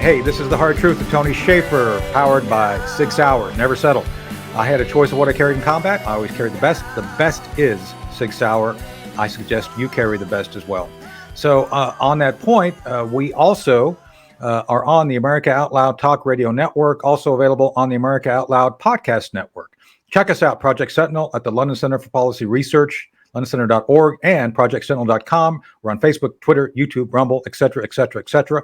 Hey, this is The Hard Truth with Tony Shaffer, powered by 6 Hour. Never settle. I had a choice of what I carried in combat. I always carried the best. The best is 6 Hour. I suggest you carry the best as well. So on that point, we also are on the America Out Loud Talk Radio Network, also available on the America Out Loud Podcast Network. Check us out, Project Sentinel, at the London Center for Policy Research, londoncenter.org, and projectsentinel.com. We're on Facebook, Twitter, YouTube, Rumble, etc., etc., etc.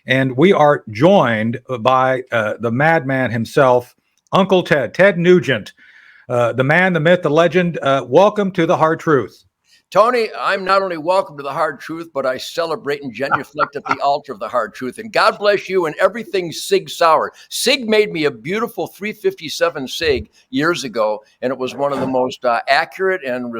And we are joined by the madman himself, Uncle Ted Nugent, the man, the myth, the legend. Welcome to The Hard Truth. Tony, I'm not only welcome to The Hard Truth, but I celebrate and genuflect at the altar of The Hard Truth. And God bless you and everything Sig Sauer. Sig made me a beautiful 357 Sig years ago, and it was one of the most accurate and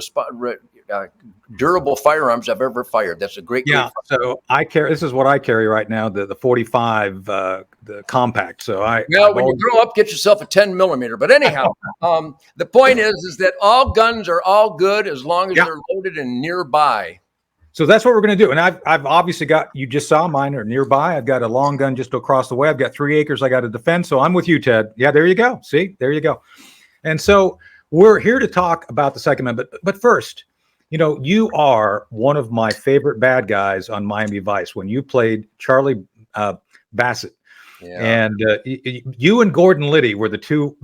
durable firearms I've ever fired. That's a great. So I carry. This is what I carry right now. The 45, the compact. So when you grow up, get yourself a 10 millimeter. But anyhow, the point is that all guns are all good as long as they're loaded and nearby. So that's what we're going to do. And I've obviously got, you just saw mine are nearby. I've got a long gun just across the way. I've got 3 acres I got to defend. So I'm with you, Ted. Yeah, there you go. See, there you go. And so we're here to talk about the Second Amendment. But first, you know, you are one of my favorite bad guys on Miami Vice when you played Charlie Bassett. Yeah. And you and Gordon Liddy were the two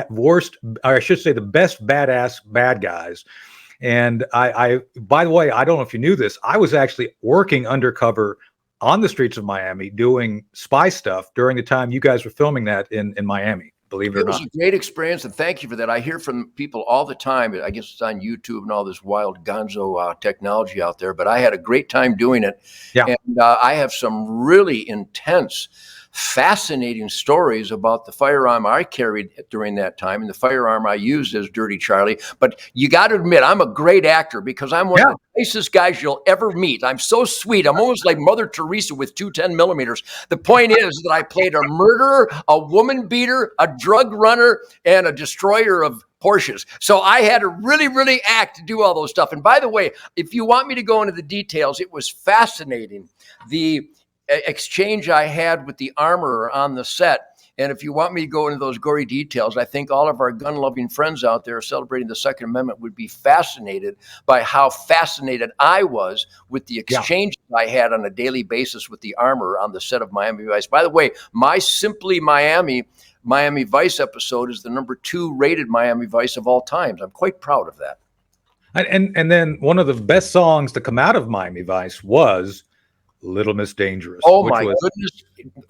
worst, or I should say the best badass bad guys. And I, by the way, I don't know if you knew this, I was actually working undercover on the streets of Miami doing spy stuff during the time you guys were filming that in Miami. Believe it or not. It was a great experience, and thank you for that. I hear from people all the time. I guess it's on YouTube and all this wild gonzo technology out there, but I had a great time doing it. Yeah. And I have some really intense, fascinating stories about the firearm I carried during that time, and the firearm I used as Dirty Charlie. But you got to admit, I'm a great actor because I'm one of the nicest guys you'll ever meet. I'm so sweet. I'm almost like Mother Teresa with 2 10 millimeters. The point is that I played a murderer, a woman beater, a drug runner, and a destroyer of Porsches. So I had to really, really act to do all those stuff. And by the way, if you want me to go into the details, it was fascinating. The exchange I had with the armorer on the set. And if you want me to go into those gory details, I think all of our gun-loving friends out there celebrating the Second Amendment would be fascinated by how fascinated I was with the exchange I had on a daily basis with the armorer on the set of Miami Vice. By the way, my Simply Miami Vice episode is the number 2 rated Miami Vice of all times. I'm quite proud of that. And then one of the best songs to come out of Miami Vice was Little Miss Dangerous. Oh my goodness.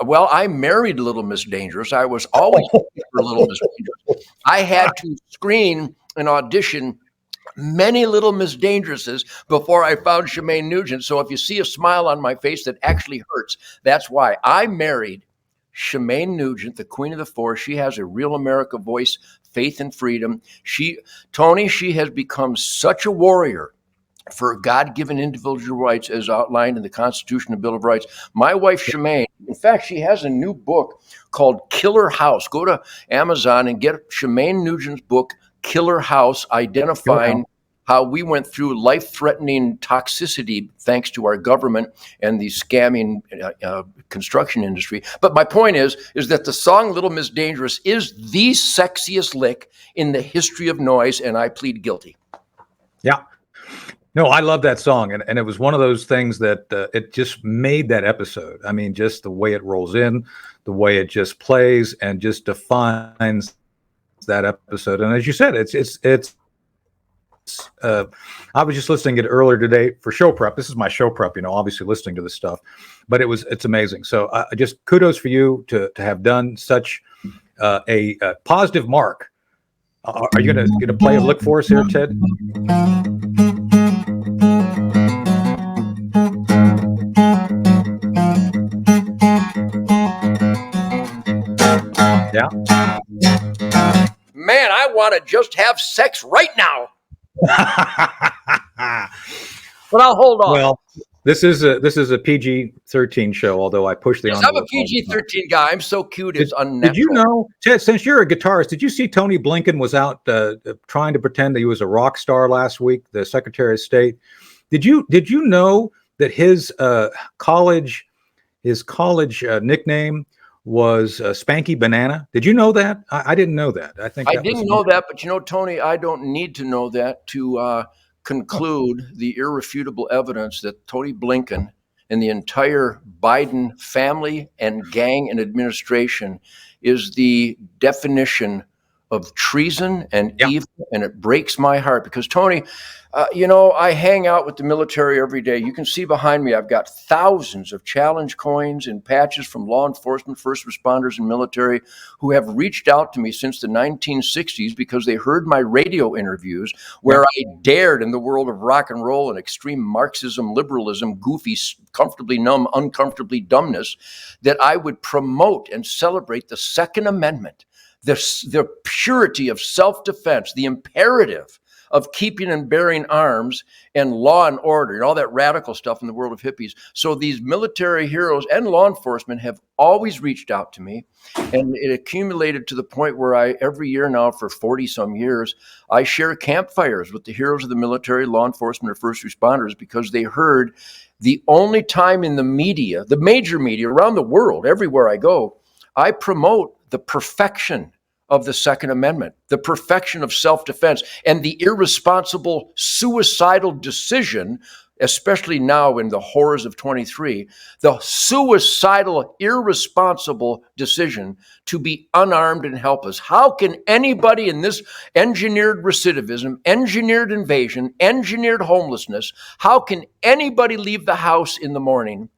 Well, I married Little Miss Dangerous. I was always for Little Miss Dangerous. I had to screen and audition many Little Miss Dangerouses before I found Shemaine Nugent. So if you see a smile on my face that actually hurts, that's why. I married Shemaine Nugent, the Queen of the Forest. She has a real America voice, faith and freedom. She has become such a warrior for God-given individual rights as outlined in the Constitution and Bill of Rights. My wife, Shemaine, in fact, she has a new book called Killer House. Go to Amazon and get Shemaine Nugent's book, Killer House, identifying how we went through life-threatening toxicity thanks to our government and the scamming construction industry. But my point is that the song Little Miss Dangerous is the sexiest lick in the history of noise, and I plead guilty. Yeah. No, I love that song. And it was one of those things that it just made that episode. I mean, just the way it rolls in, the way it just plays and just defines that episode. And as you said, it's I was just listening to it earlier today for show prep. This is my show prep, obviously listening to this stuff, but it's amazing. So just kudos for you to have done such a positive mark. Are you going to play a lick for us here, Ted? Yeah. Man, I want to just have sex right now. But I'll hold on. Well, this is a PG-13 show, although I push the envelope. I'm a PG-13 guy. I'm so cute, it's unnatural. Did you know, Ted, since you're a guitarist, did you see Tony Blinken was out trying to pretend that he was a rock star last week, the Secretary of State? Did you know that his college his college nickname was Spanky Banana. Did you know that? I didn't know that. I think I that was didn't know that, but Tony, I don't need to know that to conclude the irrefutable evidence that Tony Blinken and the entire Biden family and gang and administration is the definition of treason and evil, and it breaks my heart because, Tony, I hang out with the military every day. You can see behind me, I've got thousands of challenge coins and patches from law enforcement, first responders, and military who have reached out to me since the 1960s because they heard my radio interviews where I dared in the world of rock and roll and extreme Marxism, liberalism, goofy, comfortably numb, uncomfortably dumbness, that I would promote and celebrate the Second Amendment, the purity of self-defense, the imperative of keeping and bearing arms, and law and order and all that radical stuff in the world of hippies. So these military heroes and law enforcement have always reached out to me, and it accumulated to the point where every year now for 40 some years, I share campfires with the heroes of the military, law enforcement, or first responders because they heard the only time in the media, the major media around the world, everywhere I go, I promote the perfection of the Second Amendment, the perfection of self-defense, and the irresponsible suicidal decision, especially now in the horrors of 23, the suicidal, irresponsible decision to be unarmed and helpless. How can anybody in this engineered recidivism, engineered invasion, engineered homelessness, how can anybody leave the house in the morning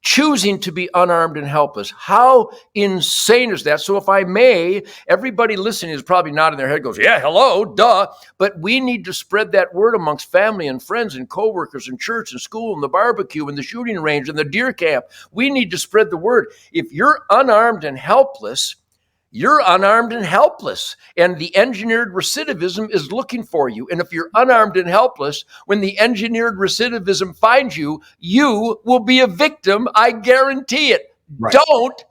choosing to be unarmed and helpless? How insane is that? So if I may, everybody listening is probably nodding their head, goes, yeah, hello, duh. But we need to spread that word amongst family and friends and coworkers and church and school and the barbecue and the shooting range and the deer camp. We need to spread the word. If you're unarmed and helpless, you're unarmed and helpless, and the engineered recidivism is looking for you. And if you're unarmed and helpless, when the engineered recidivism finds you, you will be a victim. I guarantee it. Right. Don't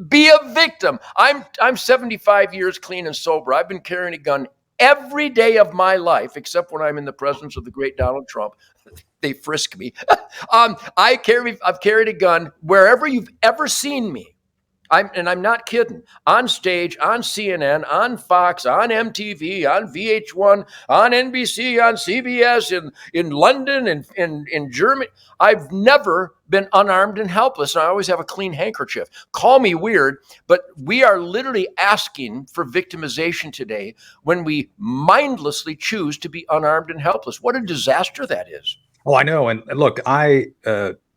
be a victim. I'm 75 years clean and sober. I've been carrying a gun every day of my life, except when I'm in the presence of the great Donald Trump. They frisk me. I've carried a gun wherever you've ever seen me. I'm not kidding. On stage, on CNN, on Fox, on MTV, on VH1, on NBC, on CBS, in London, in Germany. I've never been unarmed and helpless, and I always have a clean handkerchief. Call me weird, but we are literally asking for victimization today when we mindlessly choose to be unarmed and helpless. What a disaster that is. Oh, I know. And look, I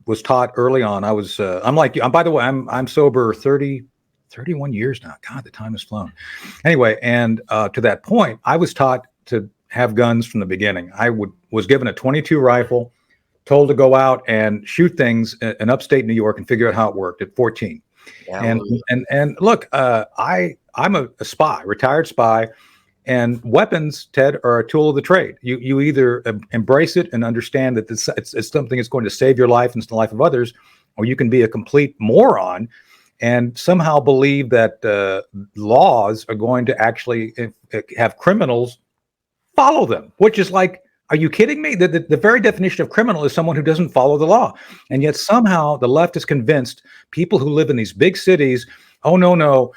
was taught early on. I'm like you. By the way, I'm sober 31 years now. God, the time has flown. Anyway, and to that point, I was taught to have guns from the beginning. I was given a .22 rifle, told to go out and shoot things in upstate New York and figure out how it worked at 14. Yeah, and look, I'm a spy, retired spy. And weapons, Ted, are a tool of the trade. You either embrace it and understand that it's something that's going to save your life and the life of others, or you can be a complete moron and somehow believe that laws are going to actually have criminals follow them, which is like, are you kidding me? The very definition of criminal is someone who doesn't follow the law. And yet somehow the left is convinced people who live in these big cities, oh, no,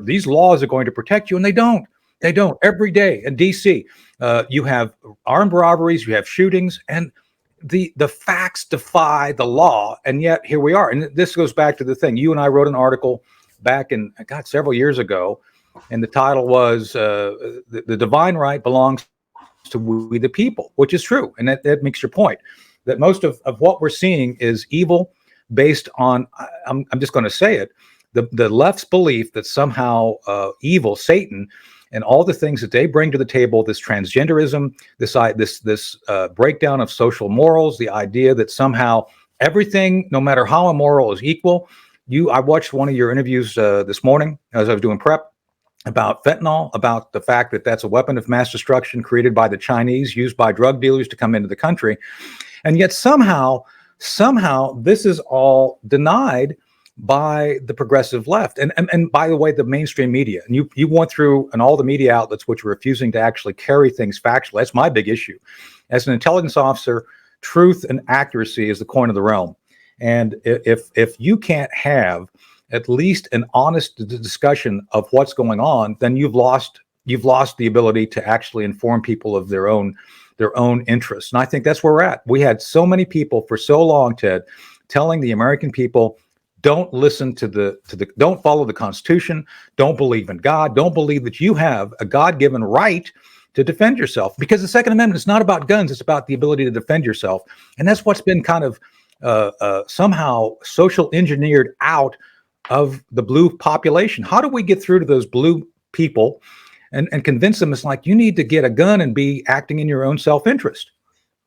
these laws are going to protect you, and they don't. They don't. Every day in D.C., you have armed robberies, you have shootings, and the facts defy the law. And yet here we are. And this goes back to the thing. You and I wrote an article back in, several years ago, and the title was The Divine Right Belongs to We the People, which is true. And that makes your point, that most of what we're seeing is evil based on, I'm just going to say it, the left's belief that somehow evil, Satan, and all the things that they bring to the table, this transgenderism, this breakdown of social morals, the idea that somehow everything, no matter how immoral, is equal. I watched one of your interviews this morning as I was doing prep about fentanyl, about the fact that that's a weapon of mass destruction created by the Chinese, used by drug dealers to come into the country. And yet somehow this is all denied by the progressive left. And by the way, the mainstream media, and you went through and all the media outlets which are refusing to actually carry things factually. That's my big issue. As an intelligence officer, truth and accuracy is the coin of the realm. And if you can't have at least an honest discussion of what's going on, then you've lost the ability to actually inform people of their own interests. And I think that's where we're at. We had so many people for so long, Ted, telling the American people, don't listen to don't follow the Constitution, don't believe in God, don't believe that you have a God-given right to defend yourself, because the Second Amendment is not about guns, it's about the ability to defend yourself. And that's what's been kind of somehow social engineered out of the blue population. How do we get through to those blue people and convince them it's like, you need to get a gun and be acting in your own self-interest?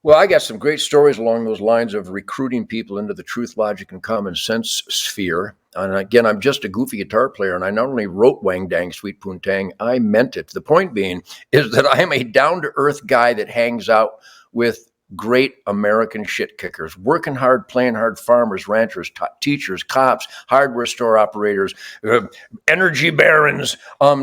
Well, I got some great stories along those lines of recruiting people into the truth, logic, and common sense sphere. And again, I'm just a goofy guitar player, and I not only wrote Wang Dang Sweet Poontang, I meant it. The point being is that I am a down-to-earth guy that hangs out with great American shit kickers, working hard, playing hard farmers, ranchers, teachers, cops, hardware store operators, energy barons,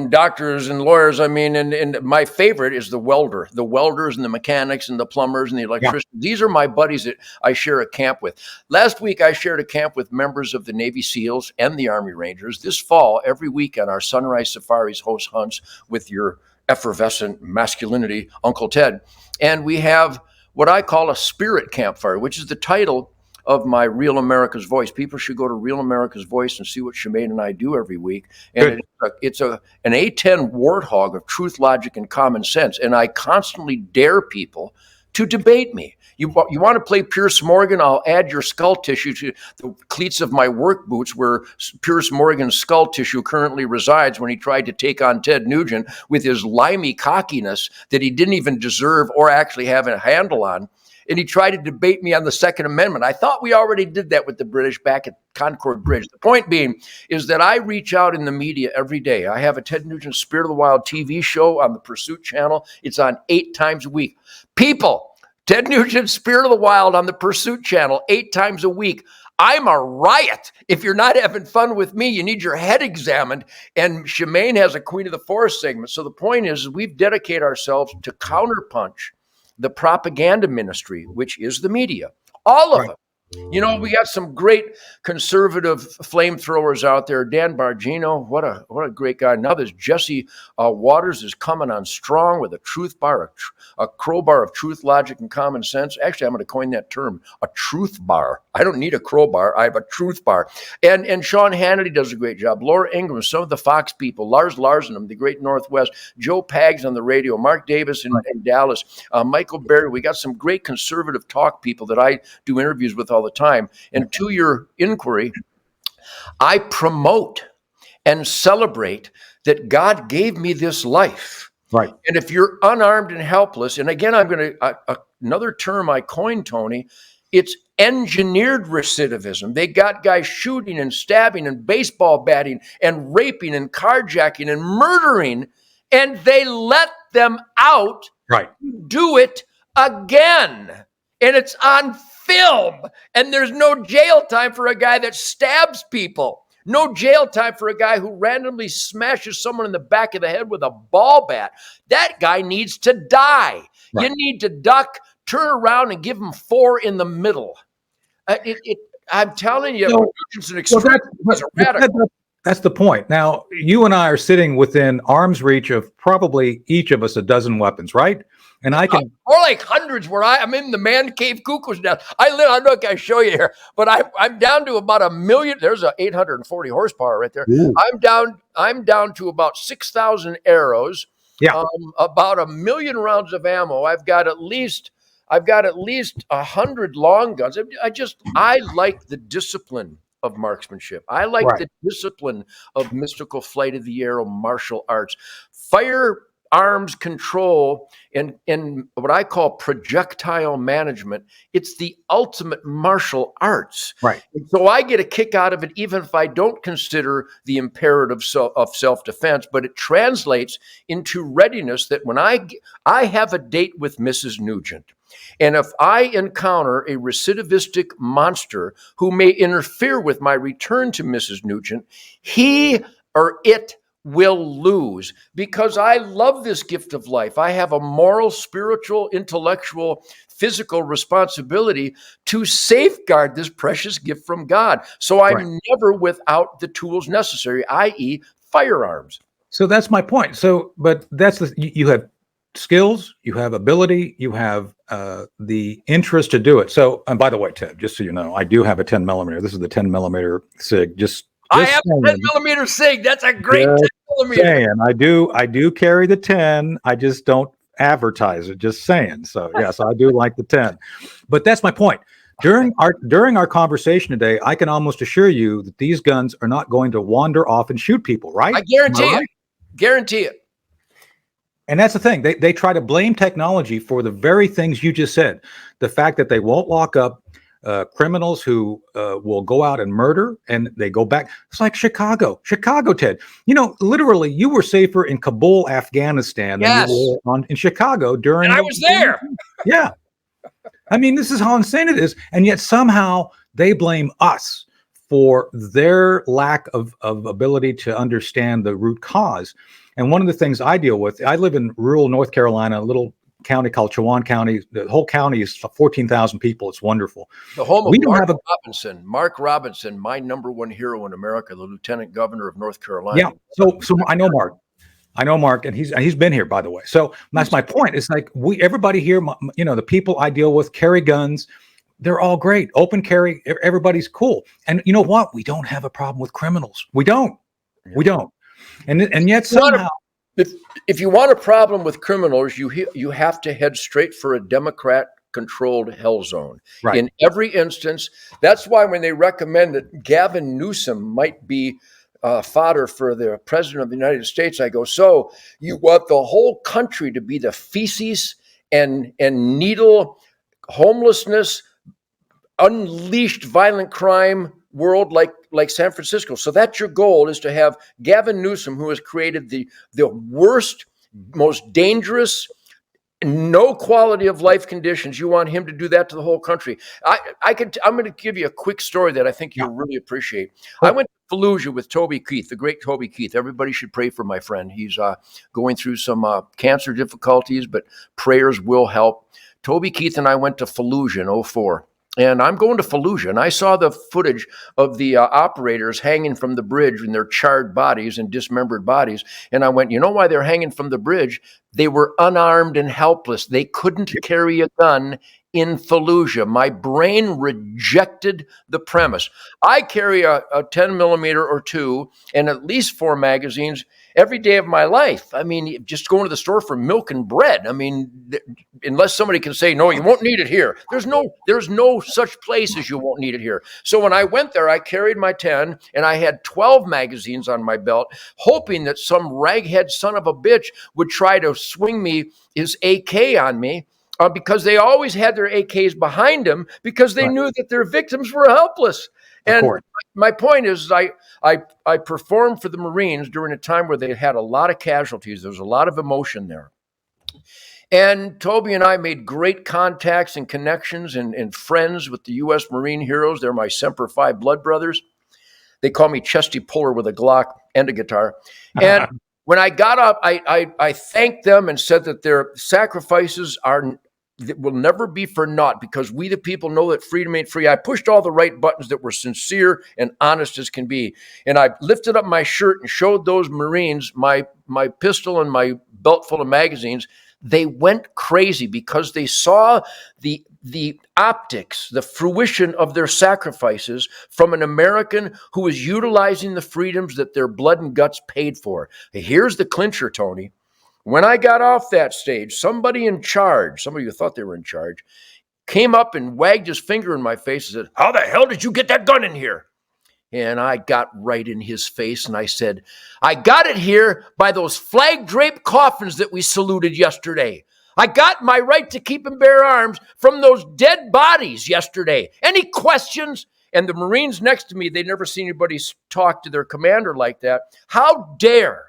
doctors and lawyers. I mean, and my favorite is the welders and the mechanics and the plumbers and the electricians. Yeah. These are my buddies that I share a camp with. Last week, I shared a camp with members of the Navy SEALs and the Army Rangers. This fall, every week on our Sunrise Safaris host hunts with your effervescent masculinity, Uncle Ted. And we have what I call a spirit campfire, which is the title of my Real America's Voice. People should go to Real America's Voice and see what Shemaine and I do every week. And it's an A10 warthog of truth, logic, and common sense. And I constantly dare people to debate me. You want to play Pierce Morgan? I'll add your skull tissue to the cleats of my work boots where Pierce Morgan's skull tissue currently resides when he tried to take on Ted Nugent with his limey cockiness that he didn't even deserve or actually have a handle on. And he tried to debate me on the Second Amendment. I thought we already did that with the British back at Concord Bridge. The point being is that I reach out in the media every day. I have a Ted Nugent Spirit of the Wild TV show on the Pursuit channel. It's on 8 times a week. People, Ted Nugent Spirit of the Wild on the Pursuit channel 8 times a week. I'm a riot. If you're not having fun with me, you need your head examined. And Shemaine has a Queen of the Forest segment. So the point is we've dedicated ourselves to counterpunch the propaganda ministry, which is the media, all of them. You know, we got some great conservative flamethrowers out there. Dan Bongino, what a great guy. Now there's Jesse Waters is coming on strong with a truth bar, a crowbar of truth, logic, and common sense. Actually, I'm going to coin that term, a truth bar. I don't need a crowbar. I have a truth bar. And Sean Hannity does a great job. Laura Ingraham, some of the Fox people, Lars Larson, the Great Northwest, Joe Pags on the radio, Mark Davis in Dallas, Michael Berry. We got some great conservative talk people that I do interviews with all the time. And to your inquiry, I promote and celebrate that God gave me this life. Right. And if you're unarmed and helpless, and again, I'm going to, another term I coined, Tony, it's engineered recidivism. They got guys shooting and stabbing and baseball batting and raping and carjacking and murdering, and they let them out. Right. Do it again. And it's on film. And there's no jail time for a guy that stabs people. No jail time for a guy who randomly smashes someone in the back of the head with a ball bat. That guy needs to die. Right. You need to duck, turn around, and give him 4 in the middle. I'm telling you, it's an extreme. That's the point. Now, you and I are sitting within arm's reach of probably each of us a dozen weapons, right? And I can more like hundreds where I'm in the man cave cuckoo's nest. I'm not going to show you here, but I'm down to about 1 million. There's a 840 horsepower right there. Ooh. I'm down to about 6,000 arrows. Yeah. About 1 million rounds of ammo. I've got at least 100 long guns. I like the discipline of marksmanship. I like the discipline of mystical flight of the arrow, martial arts, firearms control, and what I call projectile management. It's the ultimate martial arts. Right. And so I get a kick out of it, even if I don't consider the imperative of self-defense, but it translates into readiness that when I have a date with Mrs. Nugent, and if I encounter a recidivistic monster who may interfere with my return to Mrs. Nugent, he or it will lose, because I love this gift of life. I have a moral, spiritual, intellectual, physical responsibility to safeguard this precious gift from God. So I'm never without the tools necessary, i.e. firearms. So that's my point. So, but you have skills, you have ability, you have the interest to do it. So, and by the way, Ted, just so you know, I do have a 10 millimeter. This is the 10 millimeter SIG. I have a 10 millimeter SIG. That's a great 10 millimeter. Saying, I do carry the 10. I just don't advertise it. Just saying. So yes, I do like the 10. But that's my point. During our conversation today, I can almost assure you that these guns are not going to wander off and shoot people. Right? I guarantee it. Guarantee it. And that's the thing. They try to blame technology for the very things you just said. The fact that they won't lock up criminals who will go out and murder, and they go back. It's like Chicago, Ted. You know, literally, you were safer in Kabul, Afghanistan, than you were in Chicago during. And I was there. Yeah, I mean, this is how insane it is, and yet somehow they blame us for their lack of ability to understand the root cause. And one of the things I deal with, I live in rural North Carolina, a little county called Chowan County. The whole county is 14,000 people. It's wonderful. The home of Mark Robinson, my number one hero in America, the Lieutenant Governor of North Carolina. Yeah. So I know Mark, and he's been here, by the way. So that's my point. It's like everybody here, you know, the people I deal with carry guns. They're all great. Open carry. Everybody's cool. And you know what? We don't have a problem with criminals. We don't. And yet somehow, if you want a problem with criminals, you have to head straight for a Democrat-controlled hell zone. Right. In every instance. That's why when they recommend that Gavin Newsom might be fodder for the president of the United States, I go, so you want the whole country to be the feces and needle, homelessness, unleashed violent crime world like San Francisco. So that's your goal, is to have Gavin Newsom, who has created the worst, most dangerous, no quality of life conditions. You want him to do that to the whole country. I'm going to give you a quick story that I think you'll really appreciate. I went to Fallujah with Toby Keith, the great Toby Keith. Everybody should pray for my friend. He's going through some cancer difficulties, but prayers will help. Toby Keith and I went to Fallujah in 2004. And I'm going to Fallujah, and I saw the footage of the operators hanging from the bridge in their charred bodies and dismembered bodies. And I went, you know why they're hanging from the bridge? They were unarmed and helpless. They couldn't carry a gun in Fallujah. My brain rejected the premise. I carry a 10 millimeter or two and at least 4 magazines every day of my life. I mean, just going to the store for milk and bread. I mean, unless somebody can say, no, you won't need it here. There's no such place as you won't need it here. So when I went there, I carried my 10 and I had 12 magazines on my belt, hoping that some raghead son of a bitch would try to swing me his AK on me. Because they always had their AKs behind them, because they knew that their victims were helpless. And my point is, I performed for the Marines during a time where they had a lot of casualties. There was a lot of emotion there. And Toby and I made great contacts and connections and friends with the U.S. Marine heroes. They're my Semper Fi blood brothers. They call me Chesty Puller with a Glock and a guitar. And when I got up, I thanked them and said that their sacrifices will never be for naught, because we the people know that freedom ain't free. I pushed all the right buttons that were sincere and honest as can be. And I lifted up my shirt and showed those Marines my pistol and my belt full of magazines. They went crazy because they saw the optics, the fruition of their sacrifices from an American who was utilizing the freedoms that their blood and guts paid for. Here's the clincher, Tony. When I got off that stage, somebody in charge, somebody who thought they were in charge, came up and wagged his finger in my face and said, how the hell did you get that gun in here? And I got right in his face and I said, I got it here by those flag-draped coffins that we saluted yesterday. I got my right to keep and bear arms from those dead bodies yesterday. Any questions? And the Marines next to me, they'd never seen anybody talk to their commander like that. How dare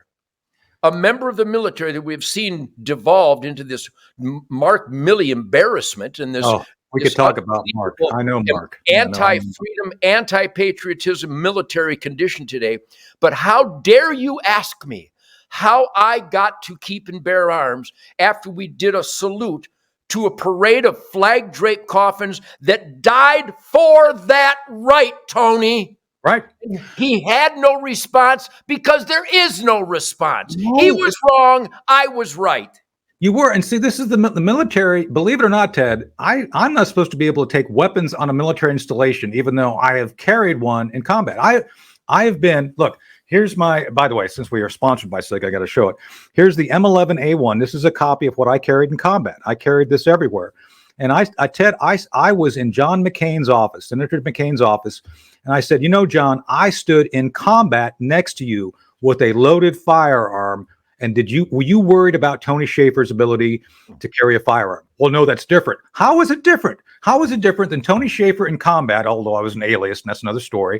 a member of the military that we've seen devolved into this Mark Milley embarrassment and this We could talk about Mark. I know Mark. Anti-freedom, anti-patriotism, military condition today. But how dare you ask me how I got to keep and bear arms after we did a salute to a parade of flag-draped coffins that died for that right, Tony. Right. He had no response because there is no response. No, he was wrong. I was right. You were. And see, this is the military. Believe it or not, Ted, I'm not supposed to be able to take weapons on a military installation, even though I have carried one in combat. I have been, look, here's my, by the way, since we are sponsored by SIG, I got to show it. Here's the M11A1. This is a copy of what I carried in combat. I carried this everywhere. And Ted, I was in John McCain's office, Senator McCain's office. And I said, you know, John, I stood in combat next to you with a loaded firearm. And were you worried about Tony Shaffer's ability to carry a firearm? Well, no, that's different. How is it different? How is it different than Tony Shaffer in combat? Although I was an alias, and that's another story.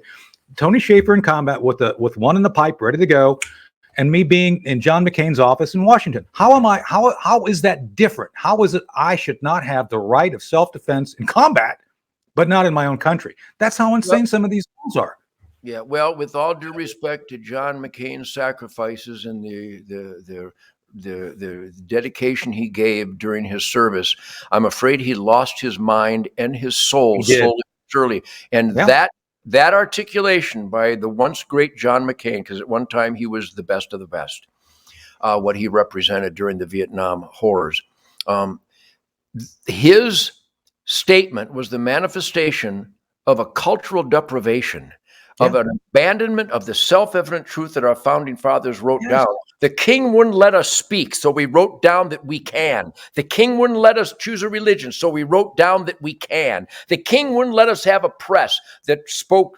Tony Shaffer in combat with one in the pipe ready to go, and me being in John McCain's office in Washington. How is that different? How is it I should not have the right of self-defense in combat, but not in my own country? That's how insane some of these rules are. Yeah, well, with all due respect to John McCain's sacrifices and the dedication he gave during his service, I'm afraid he lost his mind and his soul slowly but surely. And that articulation by the once great John McCain, because at one time he was the best of the best, what he represented during the Vietnam horrors, his statement was the manifestation of a cultural deprivation, of an abandonment of the self-evident truth that our founding fathers wrote down. The king wouldn't let us speak, so we wrote down that we can. The king wouldn't let us choose a religion, so we wrote down that we can. The king wouldn't let us have a press that spoke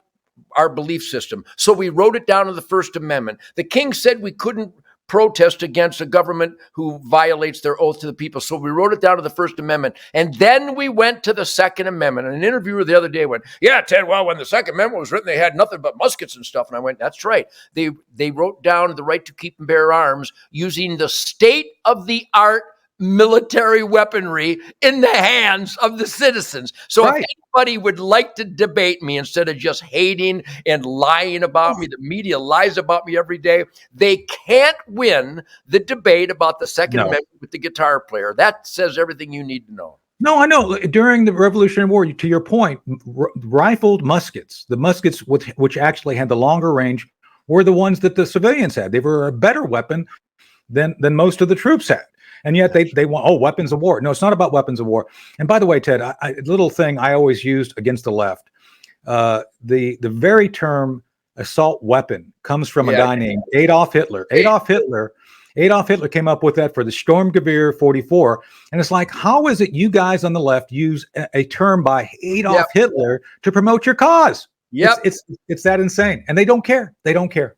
our belief system, so we wrote it down in the First Amendment. The king said we couldn't protest against a government who violates their oath to the people, so we wrote it down to the First Amendment. And then we went to the Second Amendment. And an interviewer the other day went, yeah, Ted, well, when the Second Amendment was written, they had nothing but muskets and stuff. And I went, that's right. They wrote down the right to keep and bear arms using the state-of-the-art military weaponry in the hands of the citizens. So if anybody would like to debate me instead of just hating and lying about me, the media lies about me every day, they can't win the debate about the Second Amendment with the guitar player. That says everything you need to know. No, I know. During the Revolutionary War, to your point, rifled muskets, the muskets which actually had the longer range, were the ones that the civilians had. They were a better weapon than most of the troops had. And yet they want, weapons of war. No, it's not about weapons of war. And by the way, Ted, a little thing I always used against the left, the very term assault weapon comes from a guy named Adolf Hitler. Adolf Hitler came up with that for the Sturmgewehr 44. And it's like, how is it you guys on the left use a term by Adolf Hitler to promote your cause? It's that insane. And they don't care. They don't care.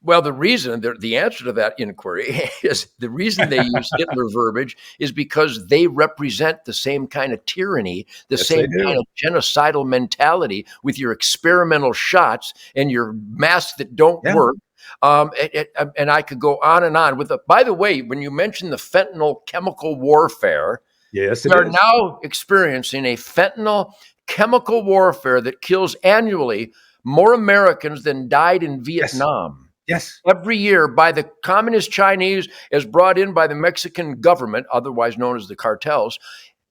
Well, the answer to that inquiry is the reason they use Hitler verbiage is because they represent the same kind of tyranny, the same kind of genocidal mentality with your experimental shots and your masks that don't work. And I could go on and on with it. By the way, when you mentioned the fentanyl chemical warfare, we are now experiencing a fentanyl chemical warfare that kills annually more Americans than died in Vietnam. Yes. Every year by the communist Chinese, as brought in by the Mexican government, otherwise known as the cartels,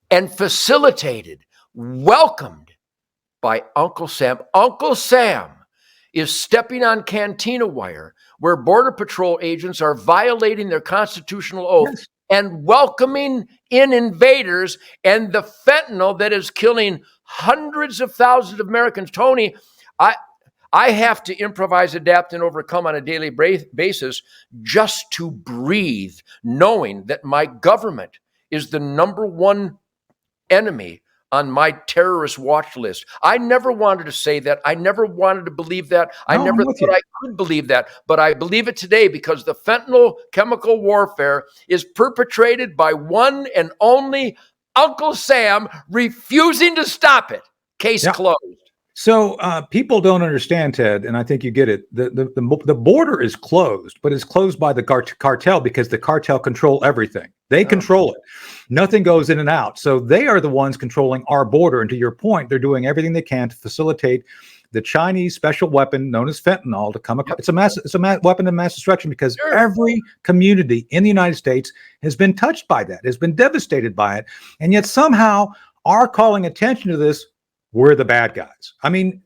and facilitated, welcomed by Uncle Sam. Uncle Sam is stepping on cantina wire where Border Patrol agents are violating their constitutional oath and welcoming in invaders and the fentanyl that is killing hundreds of thousands of Americans. Tony, I have to improvise, adapt, and overcome on a daily basis just to breathe, knowing that my government is the number one enemy on my terrorist watch list. I never wanted to say that. I never wanted to believe that. I never thought I could believe that. But I believe it today because the fentanyl chemical warfare is perpetrated by one and only Uncle Sam refusing to stop it. Case closed. So people don't understand, Ted, and I think you get it. The border is closed, but it's closed by the cartel because the cartel control everything. They control it. Nothing goes in and out. So they are the ones controlling our border. And to your point, they're doing everything they can to facilitate the Chinese special weapon known as fentanyl to come across. It's a weapon of mass destruction because every community in the United States has been touched by that, has been devastated by it, and yet somehow are calling attention to this. We're the bad guys. I mean,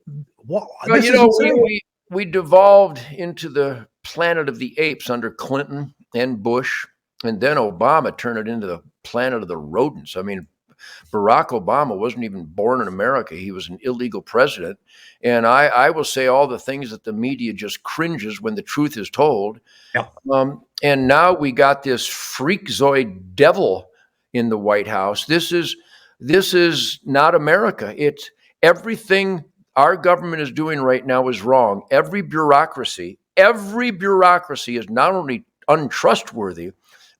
we devolved into the planet of the apes under Clinton and Bush, and then Obama turned it into the planet of the rodents. I mean, Barack Obama wasn't even born in America. He was an illegal president. And I will say all the things that the media just cringes when the truth is told. Yeah. And now we got this freakazoid devil in the White House. This is not America. It's everything our government is doing right now is wrong. Every bureaucracy is not only untrustworthy,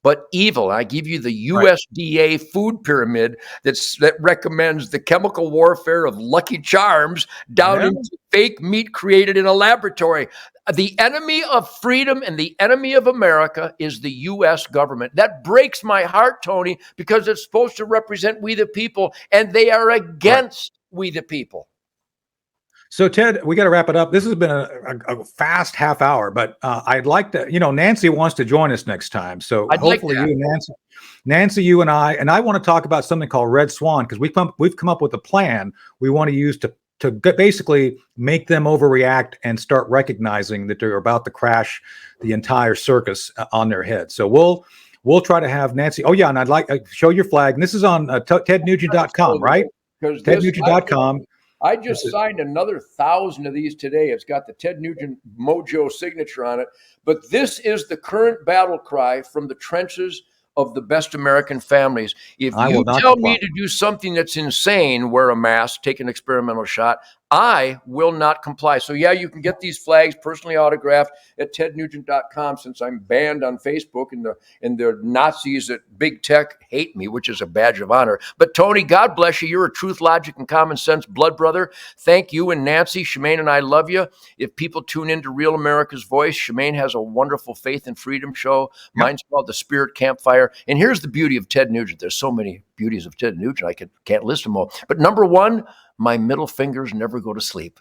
but evil. I give you the USDA food pyramid that recommends the chemical warfare of Lucky Charms down into fake meat created in a laboratory. The enemy of freedom and the enemy of America is the U.S. government. That breaks my heart, Tony, because it's supposed to represent we the people, and they are against we the people. So, Ted, we got to wrap it up. This has been a fast half hour, but I'd like to, Nancy wants to join us next time. So hopefully you and Nancy, you and I want to talk about something called Red Swan, because we've come up with a plan we want to use to basically make them overreact and start recognizing that they're about to crash the entire circus on their head. So we'll try to have Nancy. Oh yeah, and I'd like show your flag. And this is on tednugent.com, right? Tednugent.com. I just signed another 1,000 of these today. It's got the Ted Nugent Mojo signature on it. But this is the current battle cry from the trenches of the best American families. If you tell me to do something that's insane, wear a mask, take an experimental shot, I will not comply. So yeah, you can get these flags personally autographed at tednugent.com, since I'm banned on Facebook and the Nazis at big tech hate me, which is a badge of honor. But Tony, God bless you. You're a truth, logic, and common sense blood brother. Thank you. And Nancy, Shemaine and I love you. If people tune into Real America's Voice, Shemaine has a wonderful faith and freedom show. Mine's called The Spirit Campfire. And here's the beauty of Ted Nugent. There's so many beauties of Ted Nugent, I can't list them all. But number one, my middle fingers never go to sleep.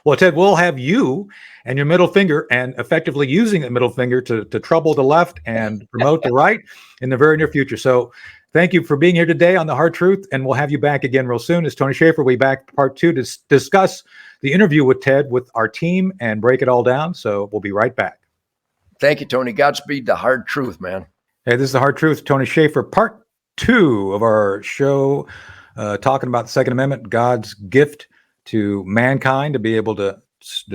Well, Ted, we'll have you and your middle finger, and effectively using the middle finger to trouble the left and promote the right in the very near future. So thank you for being here today on The Hard Truth, and we'll have you back again real soon. As Tony Shaffer, we'll be back part 2 to discuss the interview with Ted with our team and break it all down. So we'll be right back. Thank you, Tony. Godspeed. The Hard Truth, man. Hey, this is The Hard Truth. Tony Shaffer, part 2 of our show, talking about the Second Amendment, God's gift to mankind to be able to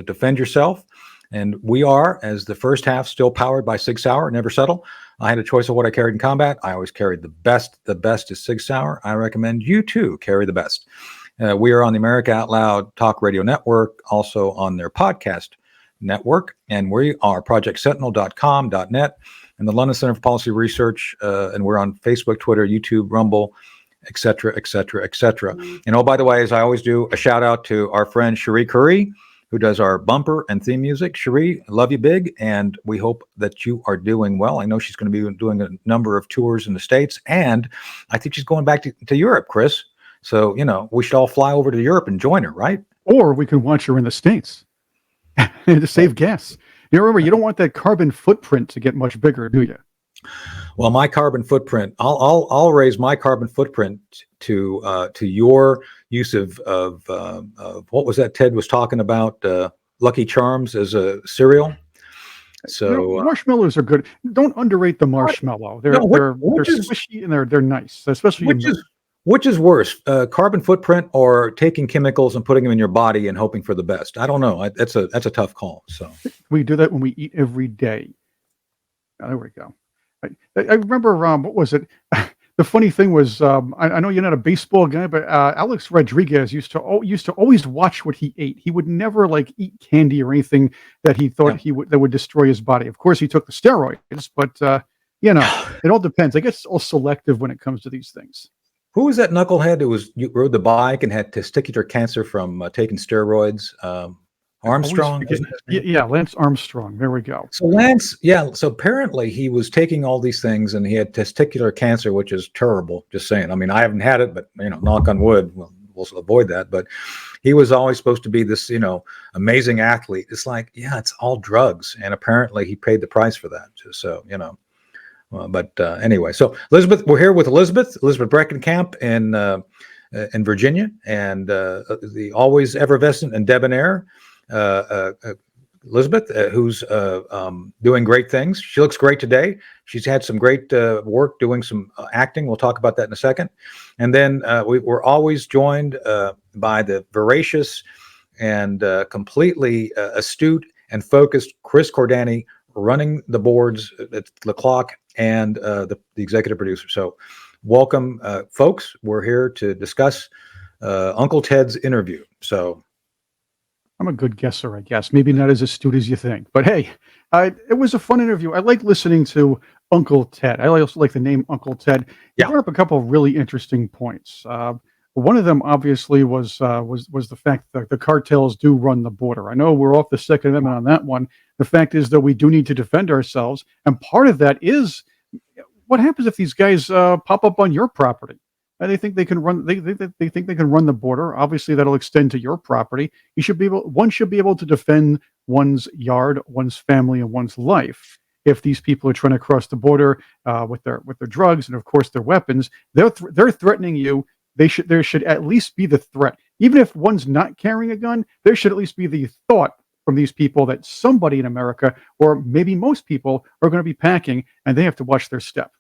defend yourself. And we are, as the first half, still powered by Sig Sauer, never settle. I had a choice of what I carried in combat. I always carried the best. The best is Sig Sauer. I recommend you too carry the best. We are on the America Out Loud Talk Radio Network, also on their podcast network. And we are projectsentinel.com.net and the London Center for Policy Research. And we're on Facebook, Twitter, YouTube, Rumble, et cetera, et cetera, et cetera. And oh, by the way, as I always do, a shout out to our friend Cherie Curry, who does our bumper and theme music. Cherie, love you big, and we hope that you are doing well. I know she's going to be doing a number of tours in the States, and I think she's going back to Europe, Chris. So, we should all fly over to Europe and join her, right? Or we can watch her in the States to save gas. Remember, you don't want that carbon footprint to get much bigger, do you? Well, my carbon footprint, I'll raise my carbon footprint to your use of what was that Ted was talking about, Lucky Charms as a cereal. So marshmallows are good. Don't underrate the marshmallow. They're squishy and they're nice, especially which is worse, carbon footprint or taking chemicals and putting them in your body and hoping for the best? I don't know. That's a tough call. So we do that when we eat every day. Oh, there we go. I remember, what was it? The funny thing was, I know you're not a baseball guy, but Alex Rodriguez used to always watch what he ate. He would never eat candy or anything that he thought that would destroy his body. Of course, he took the steroids, but it all depends. I guess it's all selective when it comes to these things. Who was that knucklehead who rode the bike and had testicular cancer from taking steroids? Armstrong, isn't his name? Yeah, Lance Armstrong. There we go. So Lance, yeah. So apparently he was taking all these things, and he had testicular cancer, which is terrible. Just saying. I mean, I haven't had it, but knock on wood, we'll avoid that. But he was always supposed to be this, amazing athlete. It's like, yeah, it's all drugs, and apparently he paid the price for that. So but anyway, so Elizabeth, we're here with Elizabeth Breckenkamp in Virginia, and the always effervescent and debonair Elizabeth, who's doing great things. She looks great today. She's had some great work doing some acting. We'll talk about that in a second. And then we're always joined by the voracious and completely astute and focused Chris Cordani, running the boards at the clock, and the executive producer. So welcome, folks. We're here to discuss Uncle Ted's interview. So I'm a good guesser, I guess. Maybe not as astute as you think. But hey, it was a fun interview. I like listening to Uncle Ted. I also like the name Uncle Ted. He brought up a couple of really interesting points. One of them, obviously, was the fact that the cartels do run the border. I know we're off the Second Amendment on that one. The fact is that we do need to defend ourselves, and part of that is what happens if these guys pop up on your property. And they think they can run. They think they can run the border. Obviously, that'll extend to your property. One should be able to defend one's yard, one's family, and one's life. If these people are trying to cross the border with their drugs and, of course, their weapons, they're threatening you. There should at least be the threat. Even if one's not carrying a gun, there should at least be the thought from these people that somebody in America, or maybe most people, are going to be packing, and they have to watch their step.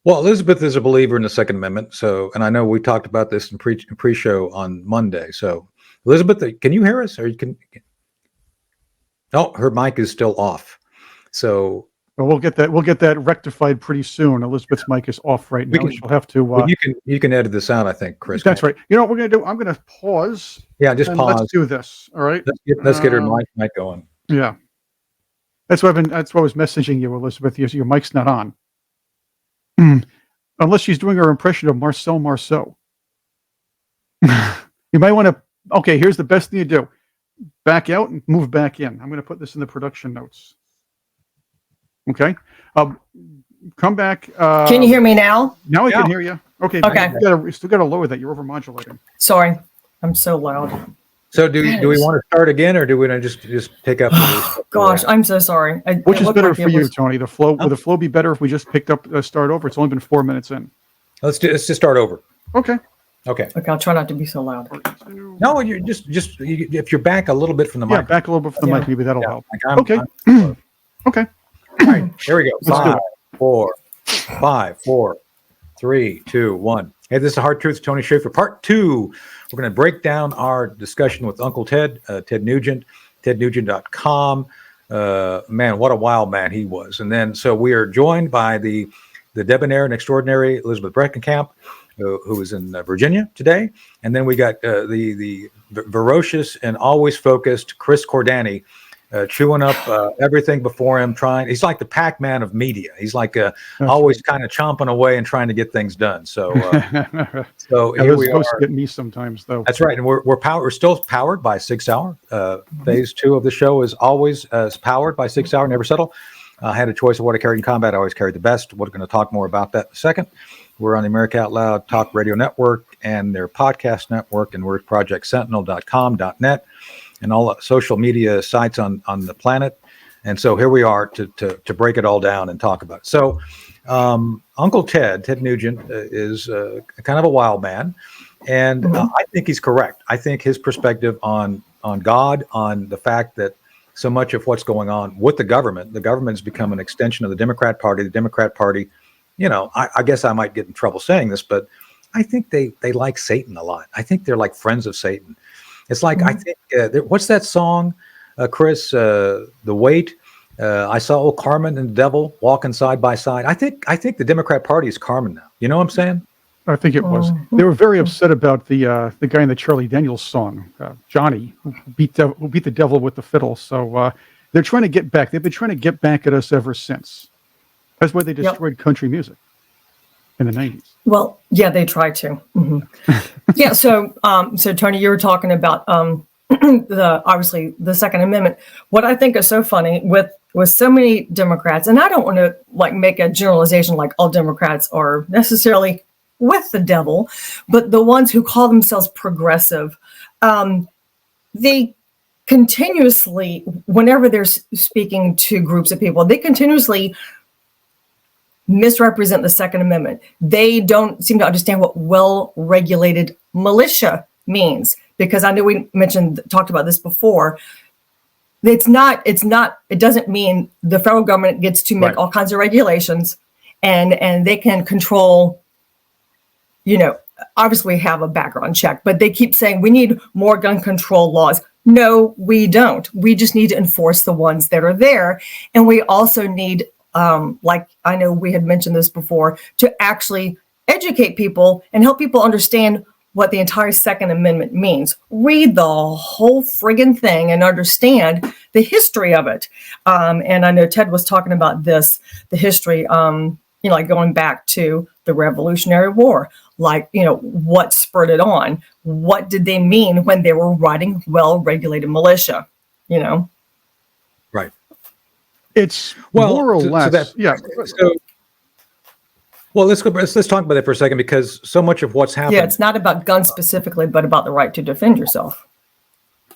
Well, Elizabeth is a believer in the Second Amendment. So, and I know we talked about this in pre-show on Monday. So, Elizabeth, can you hear us? Or you can? No, her mic is still off. So. Well, we'll get that rectified pretty soon. Elizabeth's mic is off right now. She'll have to. Well, you can edit this out, I think, Chris. That's right. You know what we're going to do? I'm going to pause. Yeah, just pause. Let's do this. All right. Let's get her mic going. Yeah. That's what I was messaging you, Elizabeth. Your mic's not on. Unless she's doing her impression of Marcel Marceau. You might want to. Okay, here's the best thing to do: back out and move back in. I'm going to put this in the production notes. Okay. Come back. Can you hear me now? Now I can hear you. Okay. Okay. You still got to lower that. You're overmodulating. Sorry, I'm so loud. So do we want to start again, or do we want to just pick up? Gosh, I'm so sorry. Which is better for you, Tony? The flow would the flow be better if we just picked up start over? It's only been 4 minutes in. Let's just start over. Okay. Okay, I'll try not to be so loud. No, you're just if you're back a little bit from the mic. Yeah, back a little bit from the mic. Maybe that'll help. Okay. Okay. All right, here we go. 5, 4, 3, 2, 1. Hey, this is Hard Truths, Tony Shaffer, part 2. We're going to break down our discussion with Uncle Ted, Ted Nugent, tednugent.com. Man, what a wild man he was. And then, so we are joined by the debonair and extraordinary Elizabeth Breckenkamp, who is in Virginia today. And then we got the ferocious and always focused Chris Cordani, chewing up everything before him, he's like the Pac-Man of media. He's like always kind of chomping away and trying to get things done. So here we are. Get me sometimes, though. That's right. And we're still powered by 6 Hour. Phase 2 of the show is always powered by 6 Hour, never settle. I had a choice of what I carried in combat. I always carried the best. We're going to talk more about that in a second. We're on the America Out Loud Talk Radio Network and their podcast network, and we're at projectsentinel.com.net. and all social media sites on the planet. And so here we are to break it all down and talk about it. So Uncle Ted Nugent, is kind of a wild man. And I think he's correct. I think his perspective on God, on the fact that so much of what's going on with the government has become an extension of the Democrat Party. The Democrat Party, I guess I might get in trouble saying this, but I think they like Satan a lot. I think they're like friends of Satan. It's like, I think, what's that song, Chris? The Weight. I saw old Carmen and the devil walking side by side. I think the Democrat Party is Carmen now. You know what I'm saying? I think it was. They were very upset about the guy in the Charlie Daniels song, Johnny, who beat the devil with the fiddle. So they're trying to get back. They've been trying to get back at us ever since. That's why they destroyed country music. in the 90s. Well, yeah, they try to. Yeah. So Tony, you were talking about obviously the Second Amendment. What I think is so funny with so many Democrats, and I don't want to make a generalization like all Democrats are necessarily with the devil, but the ones who call themselves progressive, they continuously, whenever they're speaking to groups of people, they continuously misrepresent the Second Amendment. They don't seem to understand what well-regulated militia means, because I know we talked about this before. It doesn't mean the federal government gets to make all kinds of regulations and they can control, obviously have a background check, but they keep saying we need more gun control laws. No, we don't. We just need to enforce the ones that are there. And we also need, like I know we had mentioned this before, to actually educate people and help people understand what the entire Second Amendment means. Read the whole friggin' thing and understand the history of it. And I know Ted was talking about the history, like going back to the Revolutionary War, what spurred it on? What did they mean when they were writing well-regulated militia? Right. It's more or less. Well, let's talk about that for a second, because so much of what's happened. Yeah, it's not about guns specifically, but about the right to defend yourself.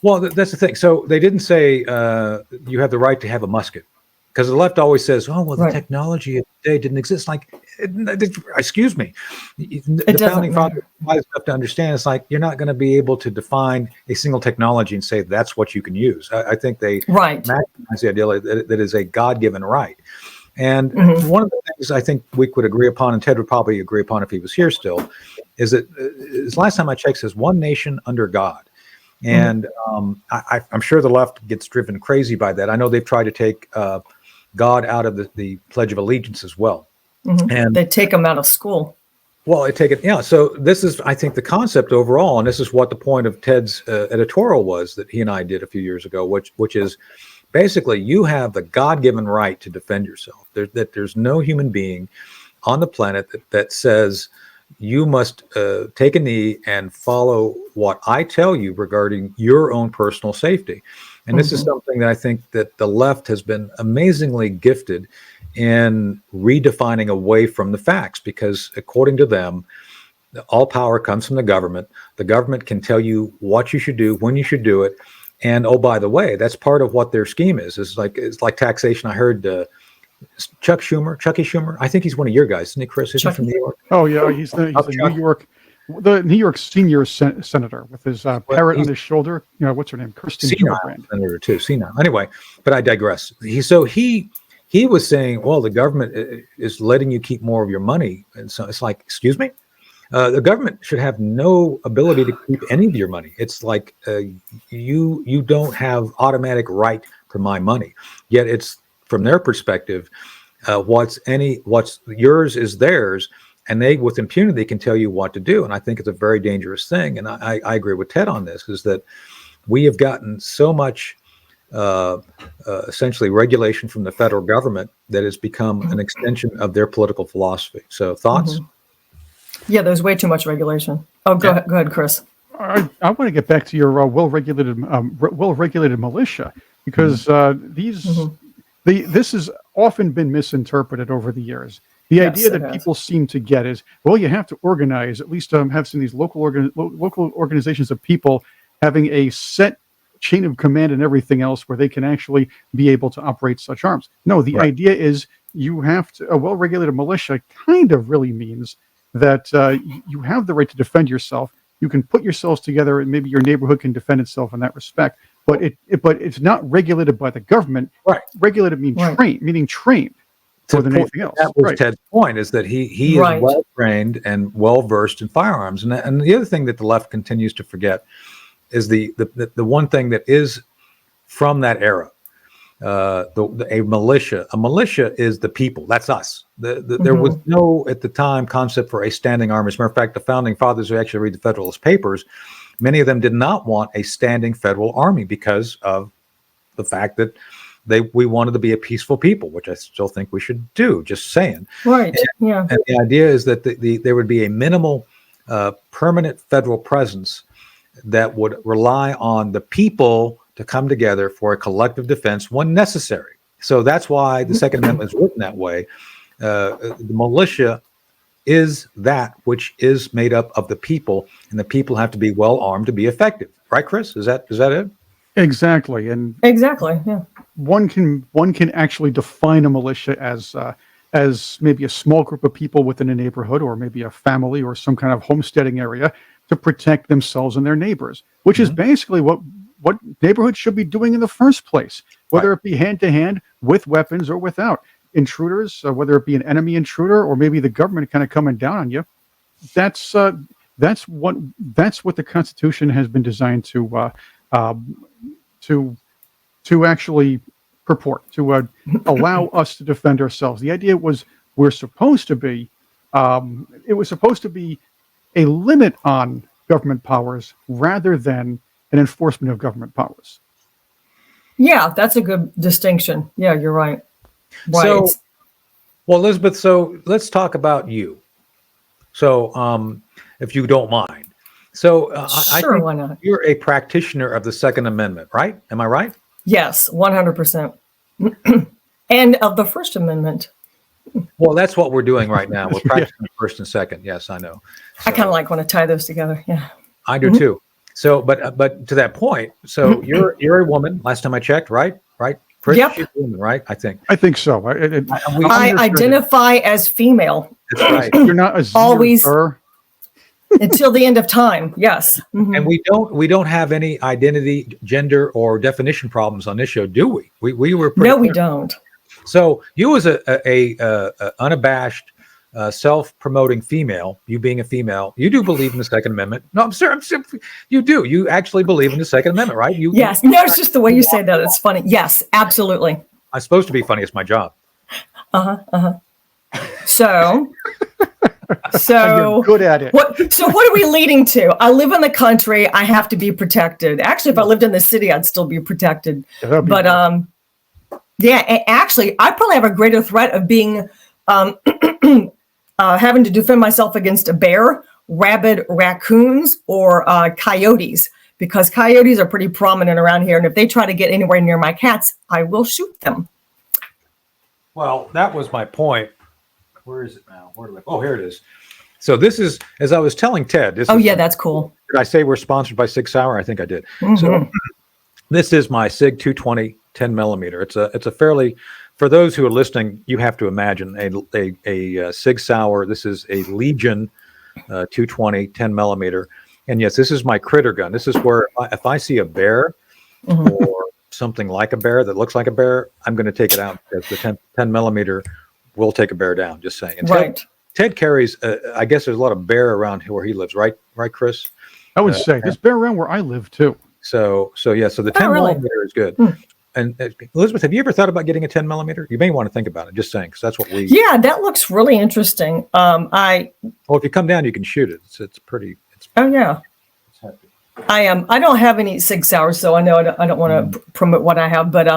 Well, that's the thing. So they didn't say you have the right to have a musket, because the left always says, "Oh, well, the technology of the day didn't exist." Excuse me, the founding fathers have to understand. It's like you're not going to be able to define a single technology and say that's what you can use. I think they maximize the idea that it is a God-given right. And one of the things I think we could agree upon, and Ted would probably agree upon if he was here still, is that last time I checked, says one nation under God. And I'm sure the left gets driven crazy by that. I know they've tried to take God out of the Pledge of Allegiance as well. And they take them out of school. Well, they take it. Yeah. So this is, I think, the concept overall, and this is what the point of Ted's editorial was that he and I did a few years ago, which is basically you have the God-given right to defend yourself. There's no human being on the planet that says you must take a knee and follow what I tell you regarding your own personal safety. And this is something that I think that the left has been amazingly gifted in redefining away from the facts, because according to them, all power comes from the government. The government can tell you what you should do, when you should do it. And oh, by the way, that's part of what their scheme is. It's like taxation. I heard Chucky Schumer. I think he's one of your guys, isn't he, Chris? Isn't he from New York? Oh yeah, he's the New York senior senator with his parrot on his shoulder. What's her name? Kirsten Gillibrand. Senator too. Anyway, but I digress. He was saying, well, the government is letting you keep more of your money, and so it's like, excuse me. The government should have no ability to keep any of your money. It's like you don't have automatic right to my money. Yet it's from their perspective, what's yours is theirs, and they with impunity can tell you what to do. And I think it's a very dangerous thing. And I agree with Ted on this, is that we have gotten so much essentially regulation from the federal government that has become an extension of their political philosophy. So thoughts? Yeah, there's way too much regulation. Oh, go ahead, Chris. I want to get back to your well-regulated militia, because this has often been misinterpreted over the years. The idea that people seem to get is, well, you have to organize, at least have some of these local organizations of people having a set chain of command and everything else where they can actually be able to operate such arms. No, the idea is you have to, a well-regulated militia kind of really means that you have the right to defend yourself. You can put yourselves together, and maybe your neighborhood can defend itself in that respect. But it's not regulated by the government. Right. Regulated meaning trained more than anything else. That was Ted's point, is that he is well trained and well versed in firearms. And the other thing that the left continues to forget is the one thing that is from that era. A militia is the people. That's us. There was no, at the time, concept for a standing army. As a matter of fact, the founding fathers who actually read the Federalist Papers, many of them did not want a standing federal army because of the fact that we wanted to be a peaceful people, which I still think we should do. Just saying. Right. Yeah. And the idea is that there would be a minimal, permanent federal presence that would rely on the people to come together for a collective defense when necessary. So that's why the Second Amendment is written that way. The militia is that which is made up of the people, and the people have to be well armed to be effective. Right, Chris? Is that it? Exactly. And Exactly. Yeah. one can actually define a militia as maybe a small group of people within a neighborhood, or maybe a family or some kind of homesteading area to protect themselves and their neighbors, which is basically what neighborhoods should be doing in the first place, whether it be hand to hand with weapons or without. Intruders, whether it be an enemy intruder or maybe the government kind of coming down on you. That's what the Constitution has been designed to actually purport to allow us to defend ourselves. The idea was it was supposed to be a limit on government powers rather than an enforcement of government powers. Yeah, that's a good distinction. Yeah, you're right. Right. So, well, Elizabeth, so let's talk about you. So, if you don't mind. So, I Sure, think why not? you're a practitioner of the Second Amendment, right? Am I right? Yes, 100%. And of the First Amendment. Well, that's what we're doing right now. We're practicing First and Second. Yes, I know. I kind of like when I tie those together. Yeah. I do too. So, but to that point, so you're a woman. Last time I checked, right? Chris, Yep. she's a woman, right? I think. I think so. I identify as female That's right. You're not a Always. her. until the end of time. Yes. Mhm. And we don't have any identity, gender, or definition problems on this show, do we? We were pretty No, we clear. don't. So you as a unabashed, self-promoting female, you being a female, you do believe in the Second Amendment. No, I'm serious. You do. You actually believe in the Second Amendment, right? Yes. No, it's just the way you say that. It's funny. Yes, absolutely. I'm supposed to be funny. It's my job. So, You're good at it. what are we leading to? I live in the country. I have to be protected. Actually, if I lived in the city, I'd still be protected. That'd be But good. actually, I probably have a greater threat of being having to defend myself against a bear, rabid raccoons, or coyotes, because coyotes are pretty prominent around here. And if they try to get anywhere near my cats, I will shoot them. Well, that was my point. Where is it now? Oh, here it is. So this is, as I was telling Ted. Oh, yeah, that's cool. Did I say we're sponsored by 6 Hour? I think I did. Mhm. So this is my SIG 220 10 millimeter. It's a fairly, for those who are listening, you have to imagine a SIG Sauer. This is a Legion 220 10 millimeter. And yes, this is my critter gun. This is where if I see a bear or something like a bear that looks like a bear, I'm going to take it out because the 10 millimeter will take a bear down. Just saying. And Right. Ted carries. I guess there's a lot of bear around where he lives. Right, Chris? I would say there's bear around where I live too. So the 10 really? millimeter is good. And Elizabeth, have you ever thought about getting a 10 millimeter? You may want to think about it. Just saying, because that's what we. Yeah, that looks really interesting. Well, if you come down, you can shoot it. It's pretty. Oh yeah. It's hefty. I don't have any 6 hours, so I know I don't want to promote what I have, but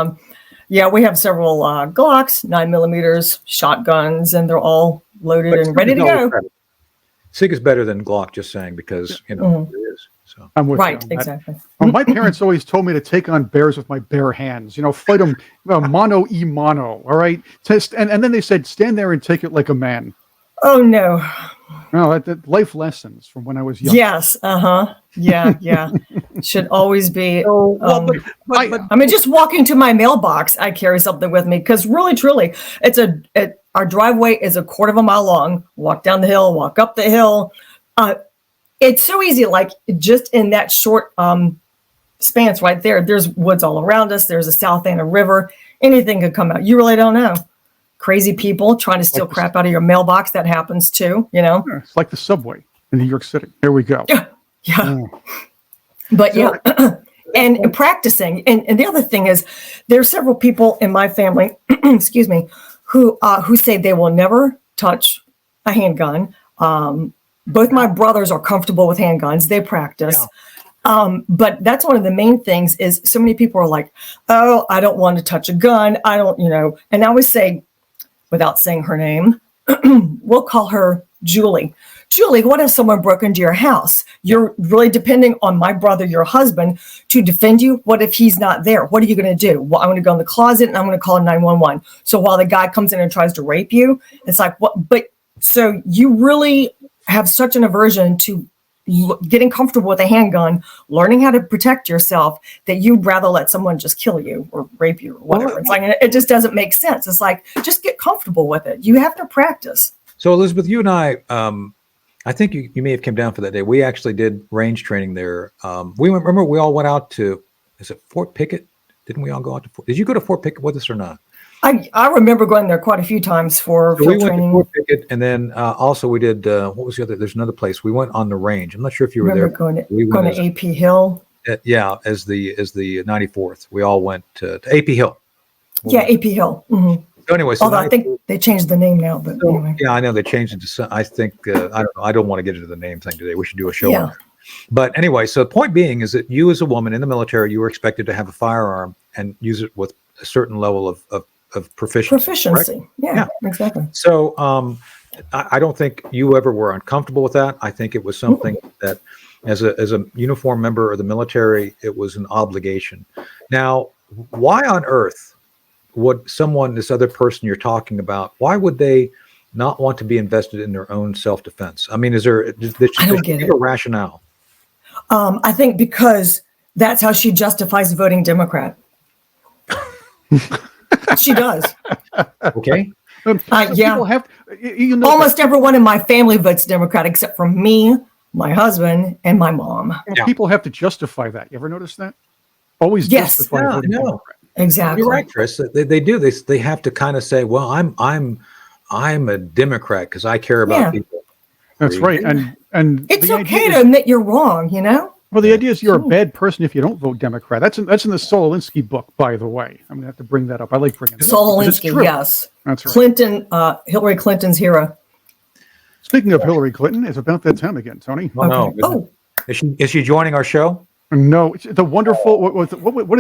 yeah, we have several Glocks, 9 millimeters, shotguns, and they're all loaded But and ready to SIG is always go. better. SIG is better than Glock. Just saying, because it is. So I'm with you Right, on that. exactly. Well, my parents always told me to take on bears with my bare hands. Fight them mano y mano. All right, and then they said stand there and take it like a man. Oh no. No, that life lessons from when I was young. Yes. Yeah. Should always be. I mean, just walking to my mailbox, I carry something with me because really, truly, our driveway is a quarter of a mile long. Walk down the hill, walk up the hill. It's so easy, like just in that short spans right there. There's woods all around us. There's a South Anna River. Anything could come out. You really don't know. Crazy people trying to steal crap out of your mailbox. That happens too, Yeah, it's like the subway in New York City. Here we go. Yeah. But and practicing. And the other thing is there are several people in my family, excuse me, who say they will never touch a handgun. Both my brothers are comfortable with handguns. They practice. But that's one of the main things is so many people are like, oh, I don't want to touch a gun. I don't, and I always say, without saying her name, we'll call her Julie. Julie, what if someone broke into your house? You're really depending on my brother, your husband, to defend you. What if he's not there? What are you going to do? Well, I'm going to go in the closet and I'm going to call 911. So while the guy comes in and tries to rape you, it's like, what? But so you really have such an aversion to getting comfortable with a handgun, learning how to protect yourself, that you'd rather let someone just kill you or rape you or whatever. It's like, it just doesn't make sense. It's like, just get comfortable with it. You have to practice. So Elizabeth, you and I think you may have come down for that day. We actually did range training there. We all went out to, is it Fort Pickett? Didn't we all go out to Did you go to Fort Pickett with us or not? I remember going there quite a few times for field training. We went to Fort Pickett, and then also we did, what was the other? There's another place. We went on the range. I'm not sure if you were there. Going to AP Hill. As the 94th. We all went to AP Hill. AP Hill. Mm-hmm. So anyway, although I think they changed the name now, but anyway. Yeah, I know they changed it to some, I think, I don't know. I don't want to get into the name thing today. We should do a show on that. But anyway, so the point being is that you as a woman in the military, you were expected to have a firearm and use it with a certain level of proficiency. Correct? Yeah, exactly. So I don't think you ever were uncomfortable with that. I think it was something that as a uniformed member of the military, it was an obligation. Now, why on earth would this other person you're talking about, why would they not want to be invested in their own self-defense? I mean, is there a rationale? I think because that's how she justifies voting Democrat. She does. Okay. Yeah. Almost everyone in my family votes Democrat except for me, my husband, and my mom. People have to justify that. You ever notice that? Always justify voting Democrat. Exactly. You're right, Chris. They do. They have to kind of say, well, I'm a Democrat because I care about people. That's right. And it's okay to admit you're wrong, Well, the idea is you're a bad person if you don't vote Democrat. That's in the Saul Alinsky book, by the way. I'm gonna have to bring that up. I like bringing it up. Saul Alinsky, yes. That's right. Clinton, Hillary Clinton's hero. Speaking of Hillary Clinton, it's about that time again, Tony. Oh, no. Is she joining our show? No, it's the wonderful. What did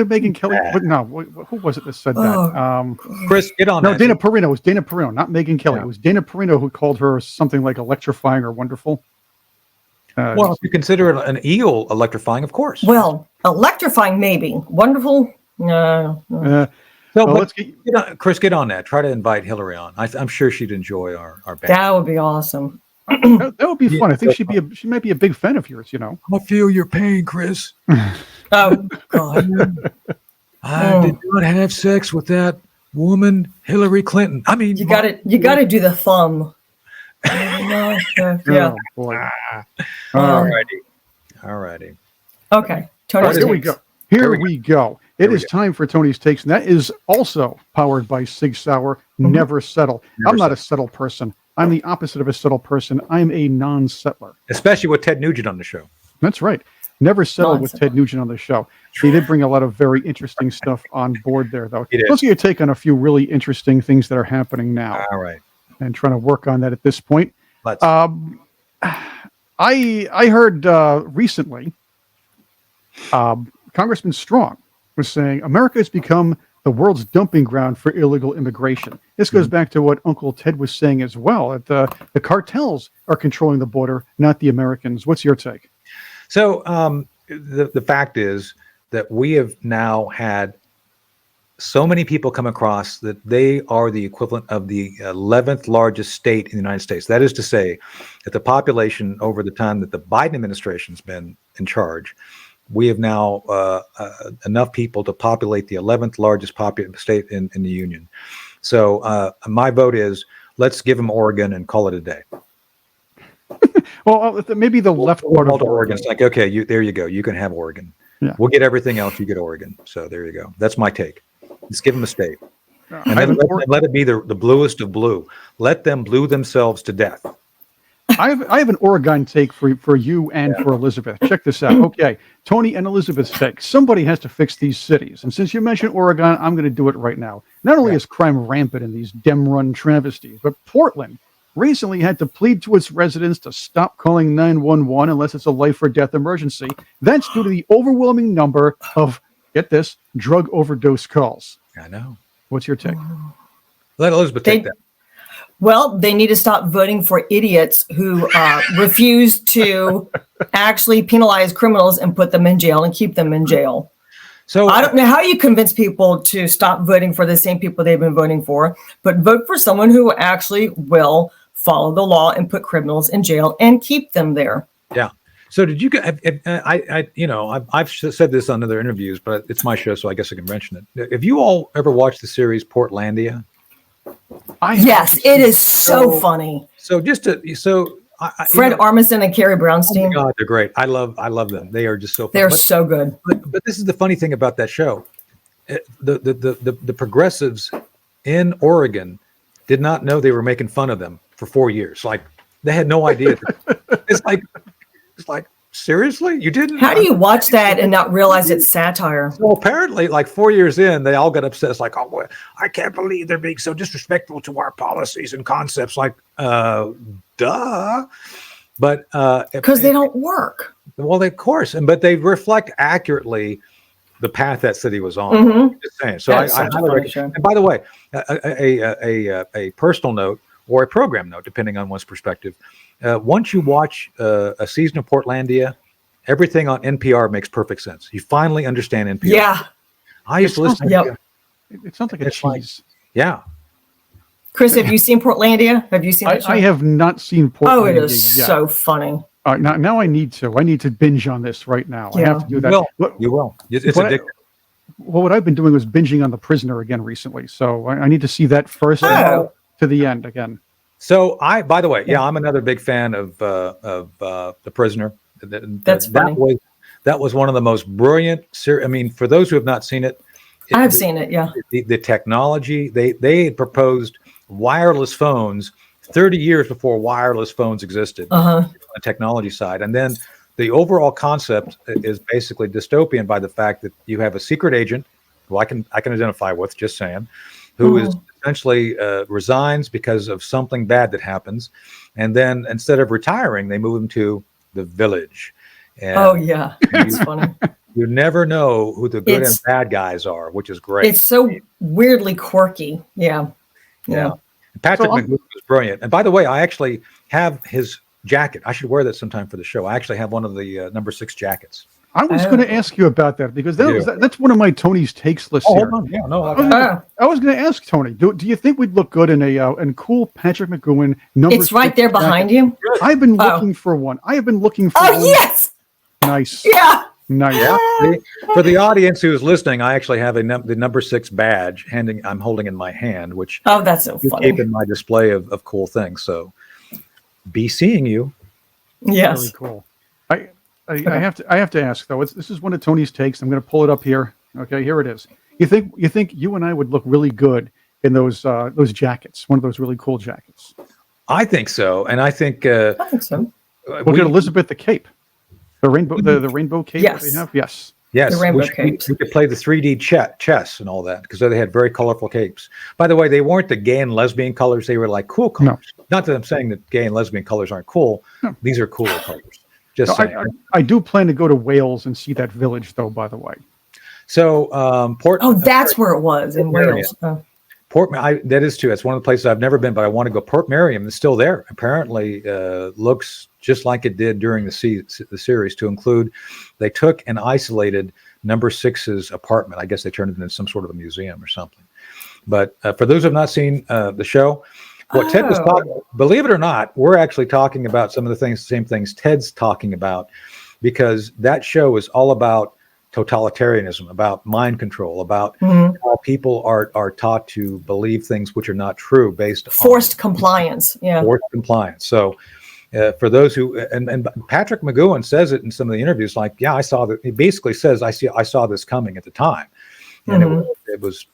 Megyn Kelly? Who was it that said that? Chris, get on. No, Dana Perino. It was Dana Perino, not Megyn Kelly. Yeah. It was Dana Perino who called her something like electrifying or wonderful. Well, if you consider it an eel electrifying, of course. Well, electrifying maybe. Wonderful. No. Chris, get on that. Try to invite Hillary on. I'm sure she'd enjoy our band. That would be awesome. That would be fun. I think she might be a big fan of yours. I feel your pain, Chris. Oh God! I did not have sex with that woman, Hillary Clinton. I mean, you got to do the thumb. Yeah. Oh, boy. All righty. Okay, Tony's Here we go. It is time for Tony's Takes, and that is also powered by Sig Sauer. Never settle. I'm not a settled person. I'm the opposite of a settled person. I'm a non-settler. Especially with Ted Nugent on the show. That's right. Never settled with Ted Nugent on the show. He did bring a lot of very interesting stuff on board there, though. Let's get your take on a few really interesting things that are happening now. All right. And trying to work on that at this point. Let's. I heard recently Congressman Strong was saying America has become the world's dumping ground for illegal immigration. This goes back to what Uncle Ted was saying as well, that the cartels are controlling the border, not the Americans. What's your take? So the fact is that we have now had so many people come across that they are the equivalent of the 11th largest state in the United States. That is to say that the population over the time that the Biden administration's been in charge, we have now enough people to populate the 11th largest state in the union. So my vote is let's give them Oregon and call it a day. Well, maybe the left part of Oregon. It's like, okay, there you go. You can have Oregon. Yeah. We'll get everything else. You get Oregon. So there you go. That's my take. Let's give them a state. And let it be the bluest of blue. Let them blue themselves to death. I have an Oregon take for you and for Elizabeth. Check this out. Okay, Tony and Elizabeth's take. Somebody has to fix these cities. And since you mentioned Oregon, I'm going to do it right now. Not only is crime rampant in these Dem-run travesties, but Portland recently had to plead to its residents to stop calling 911 unless it's a life or death emergency. That's due to the overwhelming number of, get this, drug overdose calls. I know. What's your take? Let Elizabeth take that. Well, they need to stop voting for idiots who refuse to actually penalize criminals and put them in jail and keep them in jail. So I don't know how you convince people to stop voting for the same people they've been voting for, but vote for someone who actually will follow the law and put criminals in jail and keep them there. Yeah. So did you? I've said this on other interviews, but it's my show, so I guess I can mention it. Have you all ever watched the series Portlandia? Yes, it is so funny. So Fred Armisen and Carrie Brownstein. Oh my God, they're great. I love them. They are just so fun. They're so good. But this is the funny thing about that show. The progressives in Oregon did not know they were making fun of them for 4 years. Like they had no idea. It's like seriously, you didn't? How do you watch that and not realize it's satire? Well, apparently, like 4 years in, they all got upset. It's like, oh, well, I can't believe they're being so disrespectful to our policies and concepts. Like, duh. But because they don't work. Well, of course, but they reflect accurately the path that city was on. Mm-hmm. Just saying. So I highly recommend. And by the way, a personal note or a program note, depending on one's perspective. Once you watch a season of Portlandia, everything on NPR makes perfect sense. You finally understand NPR. Yeah. I used to listen to it. It sounds like a cheese. Yeah. Chris, have you seen Portlandia? Have you seen that show? I have not seen Portlandia. Oh, it is so funny. Now I need to. I need to binge on this right now. Yeah. I have to do that. You will. It's addictive. What I've been doing was binging on The Prisoner again recently. So I need to see that first to the end again. So by the way, I'm another big fan of The Prisoner. That's funny. That was one of the most brilliant. I mean, for those who have not seen it, I've seen it. Yeah. The technology they had proposed wireless phones 30 years before wireless phones existed on the technology side, and then the overall concept is basically dystopian by the fact that you have a secret agent who I can identify with, just saying, who is essentially resigns because of something bad that happens, and then instead of retiring, they move him to the village. And that's funny. You never know who the good and bad guys are, which is great. It's so weirdly quirky. Yeah. Patrick MaGoohan was brilliant. And by the way, I actually have his jacket. I should wear that sometime for the show. I actually have one of the number 6 jackets. I was going to ask you about that because that's one of my Tony's takes lists here. Hold on. Yeah, no. I was going to ask Tony, do you think we'd look good in a cool Patrick MaGoohan number? It's right there behind you. I've been looking for one. I have been looking for one. Oh, yes. Nice. Yeah. Nice. Yeah. For the audience who's listening, I actually have the number 6 badge I'm holding in my hand, which that's so funny. Keep in my display of cool things. So be seeing you. Yes. Very cool. I have to ask though. This is one of Tony's takes. I'm going to pull it up here. Okay, here it is. You think you and I would look really good in those jackets? One of those really cool jackets. I think so, and I think so. We'll get Elizabeth the cape, the rainbow cape. Yes. That they have. Yes. The rainbow capes. We could play the 3D chess and all that because they had very colorful capes. By the way, they weren't the gay and lesbian colors. They were like cool colors. No. Not that I'm saying that gay and lesbian colors aren't cool. No. These are cooler colors. Just saying. I do plan to go to Wales and see that village, though. By the way. So that's where it was in Wales. That is too. It's one of the places I've never been, but I want to go. Port Meriam is still there. Apparently, looks just like it did during the series. To include, they took and isolated number 6's apartment. I guess they turned it into some sort of a museum or something. But for those who have not seen the show, what Ted was talking, believe it or not, we're actually talking about some of the same things Ted's talking about, because that show is all about totalitarianism, about mind control, about how people are taught to believe things which are not true based on forced compliance. Yeah. Forced compliance. So for those who, and Patrick MaGoohan says it in some of the interviews, like, I saw that. He basically says, I saw this coming at the time. And it was,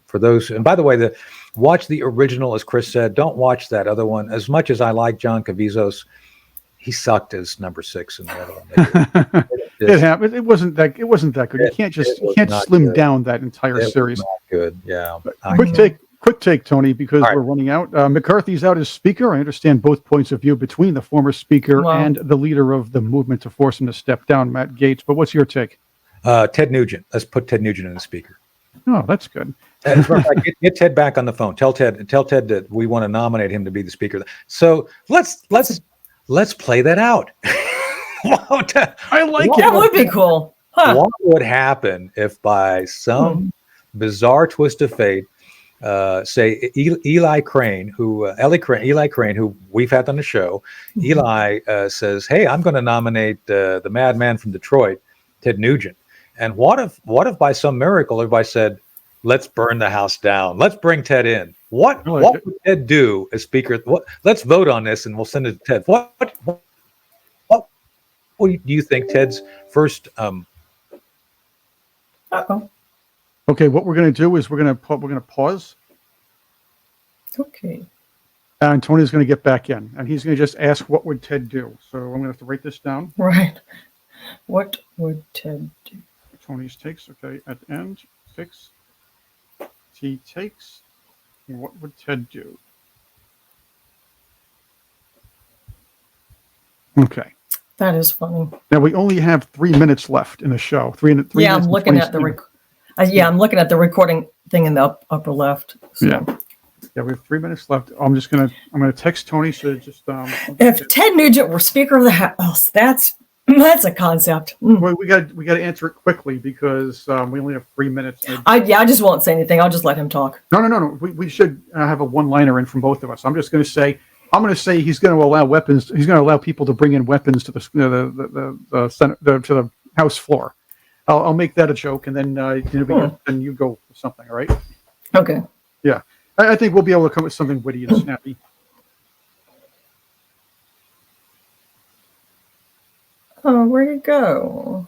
for those, and by the way, watch the original, as Chris said, don't watch that other one. As much as I like John Caviezel, he sucked as number 6 in the other one. It happened. It wasn't that good. You can't slim down that entire series. Not good. Yeah. quick take, Tony, because All right. we're running out. McCarthy's out as Speaker. I understand both points of view between the former Speaker Wow. and the leader of the movement to force him to step down, Matt Gaetz. But what's your take? Ted Nugent. Let's put Ted Nugent in the Speaker. Oh, that's good. As a matter of fact, get Ted back on the phone. Tell Ted that we want to nominate him to be the Speaker. So let's play that out. I like That would be cool. Huh. What would happen if, by some bizarre twist of fate, say Eli Crane, who we've had on the show, Eli says, "Hey, I'm going to nominate the madman from Detroit, Ted Nugent." And what if by some miracle everybody said, "Let's burn the house down. Let's bring Ted in." What would Ted do as Speaker? Let's vote on this, and we'll send it to Ted. What do you think Ted's first? Okay, what we're going to do is we're going to pause. Okay. And Tony's going to get back in, and he's going to just ask, "What would Ted do?" So I'm going to have to write this down. Right. What would Ted do? Tony's takes. Okay, at the end, fix. T takes. What would Ted do? Okay. That is funny. Now we only have 3 minutes left in the show. Yeah, I'm looking at the I'm looking at the recording thing in the upper left. So. Yeah, we have 3 minutes left. I'm gonna text Tony to just if Ted Nugent were Speaker of the House, that's a concept. Well, we got to answer it quickly because we only have 3 minutes. I just won't say anything. I'll just let him talk. No. We should have a one-liner in from both of us. I'm going to say he's going to allow weapons. He's going to allow people to bring in weapons to the Senate, to the House floor. I'll make that a joke, and then then you go with something. All right? Okay. Yeah, I think we'll be able to come up with something witty and snappy. Oh, where'd it go?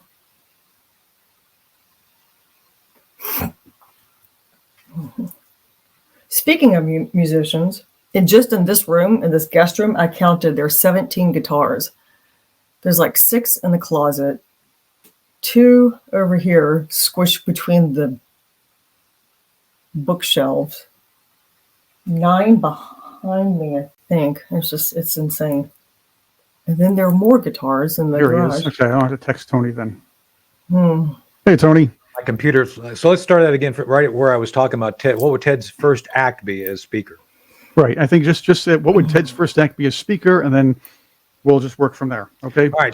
Speaking of musicians, in this room, in this guest room, I counted there's 17 guitars. There's like 6 in the closet, 2 over here squished between the bookshelves, 9 behind me, I think. It's insane. And then there are more guitars in the garage. Okay, I'll have to text Tony then. Hey, Tony. My computer. So let's start that again right where I was talking about Ted. What would Ted's first act be as Speaker? Right. I think just say, what would Ted's first act be as Speaker, and then we'll just work from there. Okay. All right.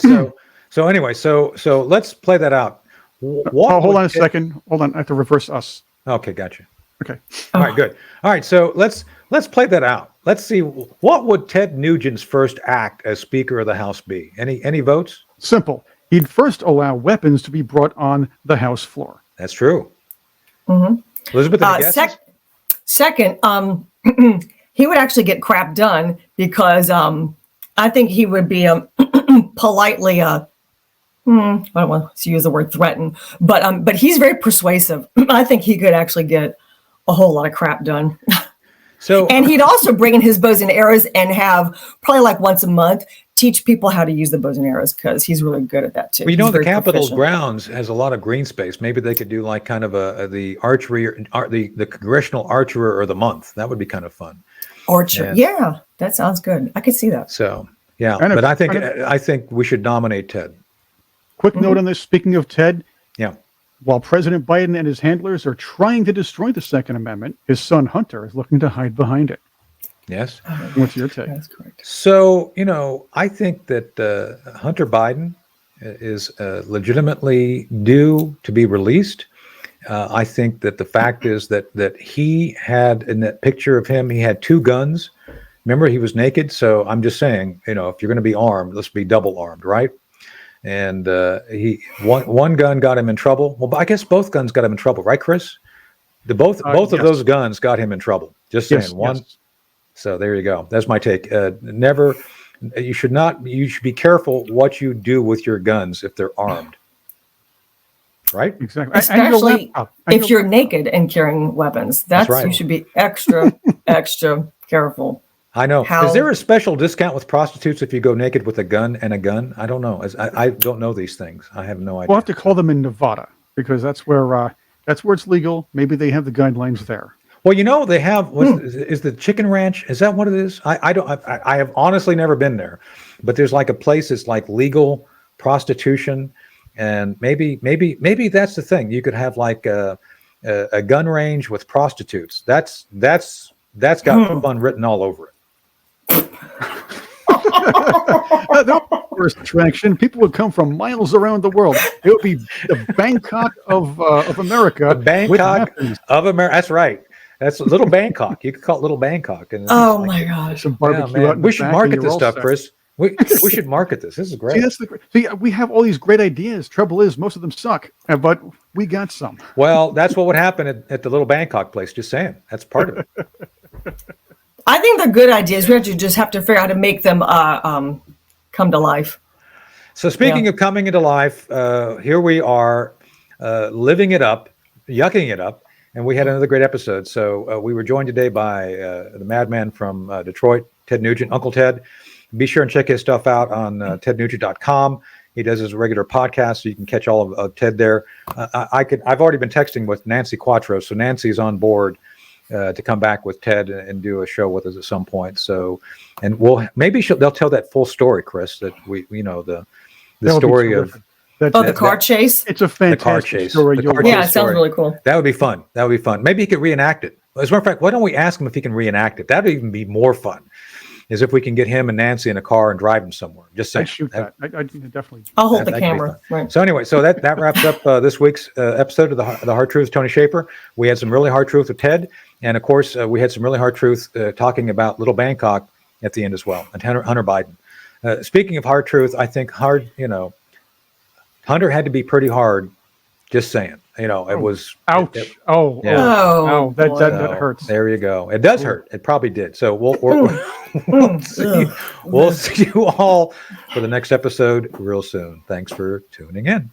So anyway, so let's play that out. Hold on a second. Hold on. I have to reverse us. Okay, gotcha. Okay. All right, good. All right, so let's play that out. Let's see, what would Ted Nugent's first act as Speaker of the House be? Any votes? Simple. He'd first allow weapons to be brought on the House floor. That's true. Elizabeth, any guesses? Second, he would actually get crap done because I think he would be politely I don't want to use the word threaten, but he's very persuasive. I think he could actually get a whole lot of crap done. And he'd also bring in his bows and arrows and have probably like once a month teach people how to use the bows and arrows because he's really good at that too. Well, the Capitol grounds has a lot of green space. Maybe they could do like kind of the archery, the Congressional Archer of the Month. That would be kind of fun. Archer, yeah, that sounds good. I could see that. So yeah, but I think we should nominate Ted. Quick note on this. Speaking of Ted, yeah. While President Biden and his handlers are trying to destroy the Second Amendment, his son Hunter is looking to hide behind it. Yes. What's your take? That's correct. So, I think that Hunter Biden is legitimately due to be released. I think that the fact is that he had, in that picture of him, he had 2 guns. Remember, he was naked. So I'm just saying, if you're going to be armed, let's be double armed, right? And one gun got him in trouble. Well, I guess both guns got him in trouble, right, Chris? Both of those guns got him in trouble. Just saying. Yes. So there you go. That's my take. You should be careful what you do with your guns if they're armed. Right? Exactly. Especially if you're naked and carrying weapons. That's right. You should be extra careful. I know. Is there a special discount with prostitutes if you go naked with a gun and a gun? I don't know. I don't know these things. I have no idea. We'll have to call them in Nevada because that's where it's legal. Maybe they have the guidelines there. Well, they have is the Chicken Ranch? Is that what it is? I have honestly never been there, but there's like a place that's like legal prostitution, and maybe that's the thing. You could have like a gun range with prostitutes. That's got fun written all over it. That was the first attraction. People would come from miles around the world. It would be the Bangkok of America. The Bangkok of America. That's right. That's Little Bangkok. You could call it Little Bangkok. And Oh my gosh. Some barbecue out in we the should back market and this you're all stuff, set. Chris. We should market this. This is great. See, we have all these great ideas. Trouble is, most of them suck, but we got some. Well, that's what would happen at the Little Bangkok place. Just saying. That's part of it. I think they're good ideas. We just have to figure out how to make them come to life. So speaking of coming into life, here we are living it up, yucking it up, and we had another great episode. So we were joined today by the madman from Detroit, Ted Nugent, Uncle Ted. Be sure and check his stuff out on tednugent.com. He does his regular podcast, so you can catch all of Ted there. I've already been texting with Nancy Quattro, so Nancy's on board to come back with Ted and do a show with us at some point. So, and they'll tell that full story, Chris, that the story of the car chase. It's a fantastic story. It sounds really cool. That would be fun. Maybe he could reenact it. As a matter of fact, why don't we ask him if he can reenact it? That would even be more fun. Is if we can get him and Nancy in a car and drive him somewhere. Just saying. I shoot that. I definitely. I'll hold the camera. Right. So anyway, that wraps up this week's episode of the Hard Truth with Tony Shaffer. We had some really hard truth with Ted, and of course we had some really hard truth talking about Little Bangkok at the end as well, and Hunter Biden. Speaking of hard truth, I think Hunter had to be pretty hard. Just saying. It was. Ouch! Yeah. Oh, that hurts. There you go. It does hurt. It probably did. So we'll see you all for the next episode real soon. Thanks for tuning in.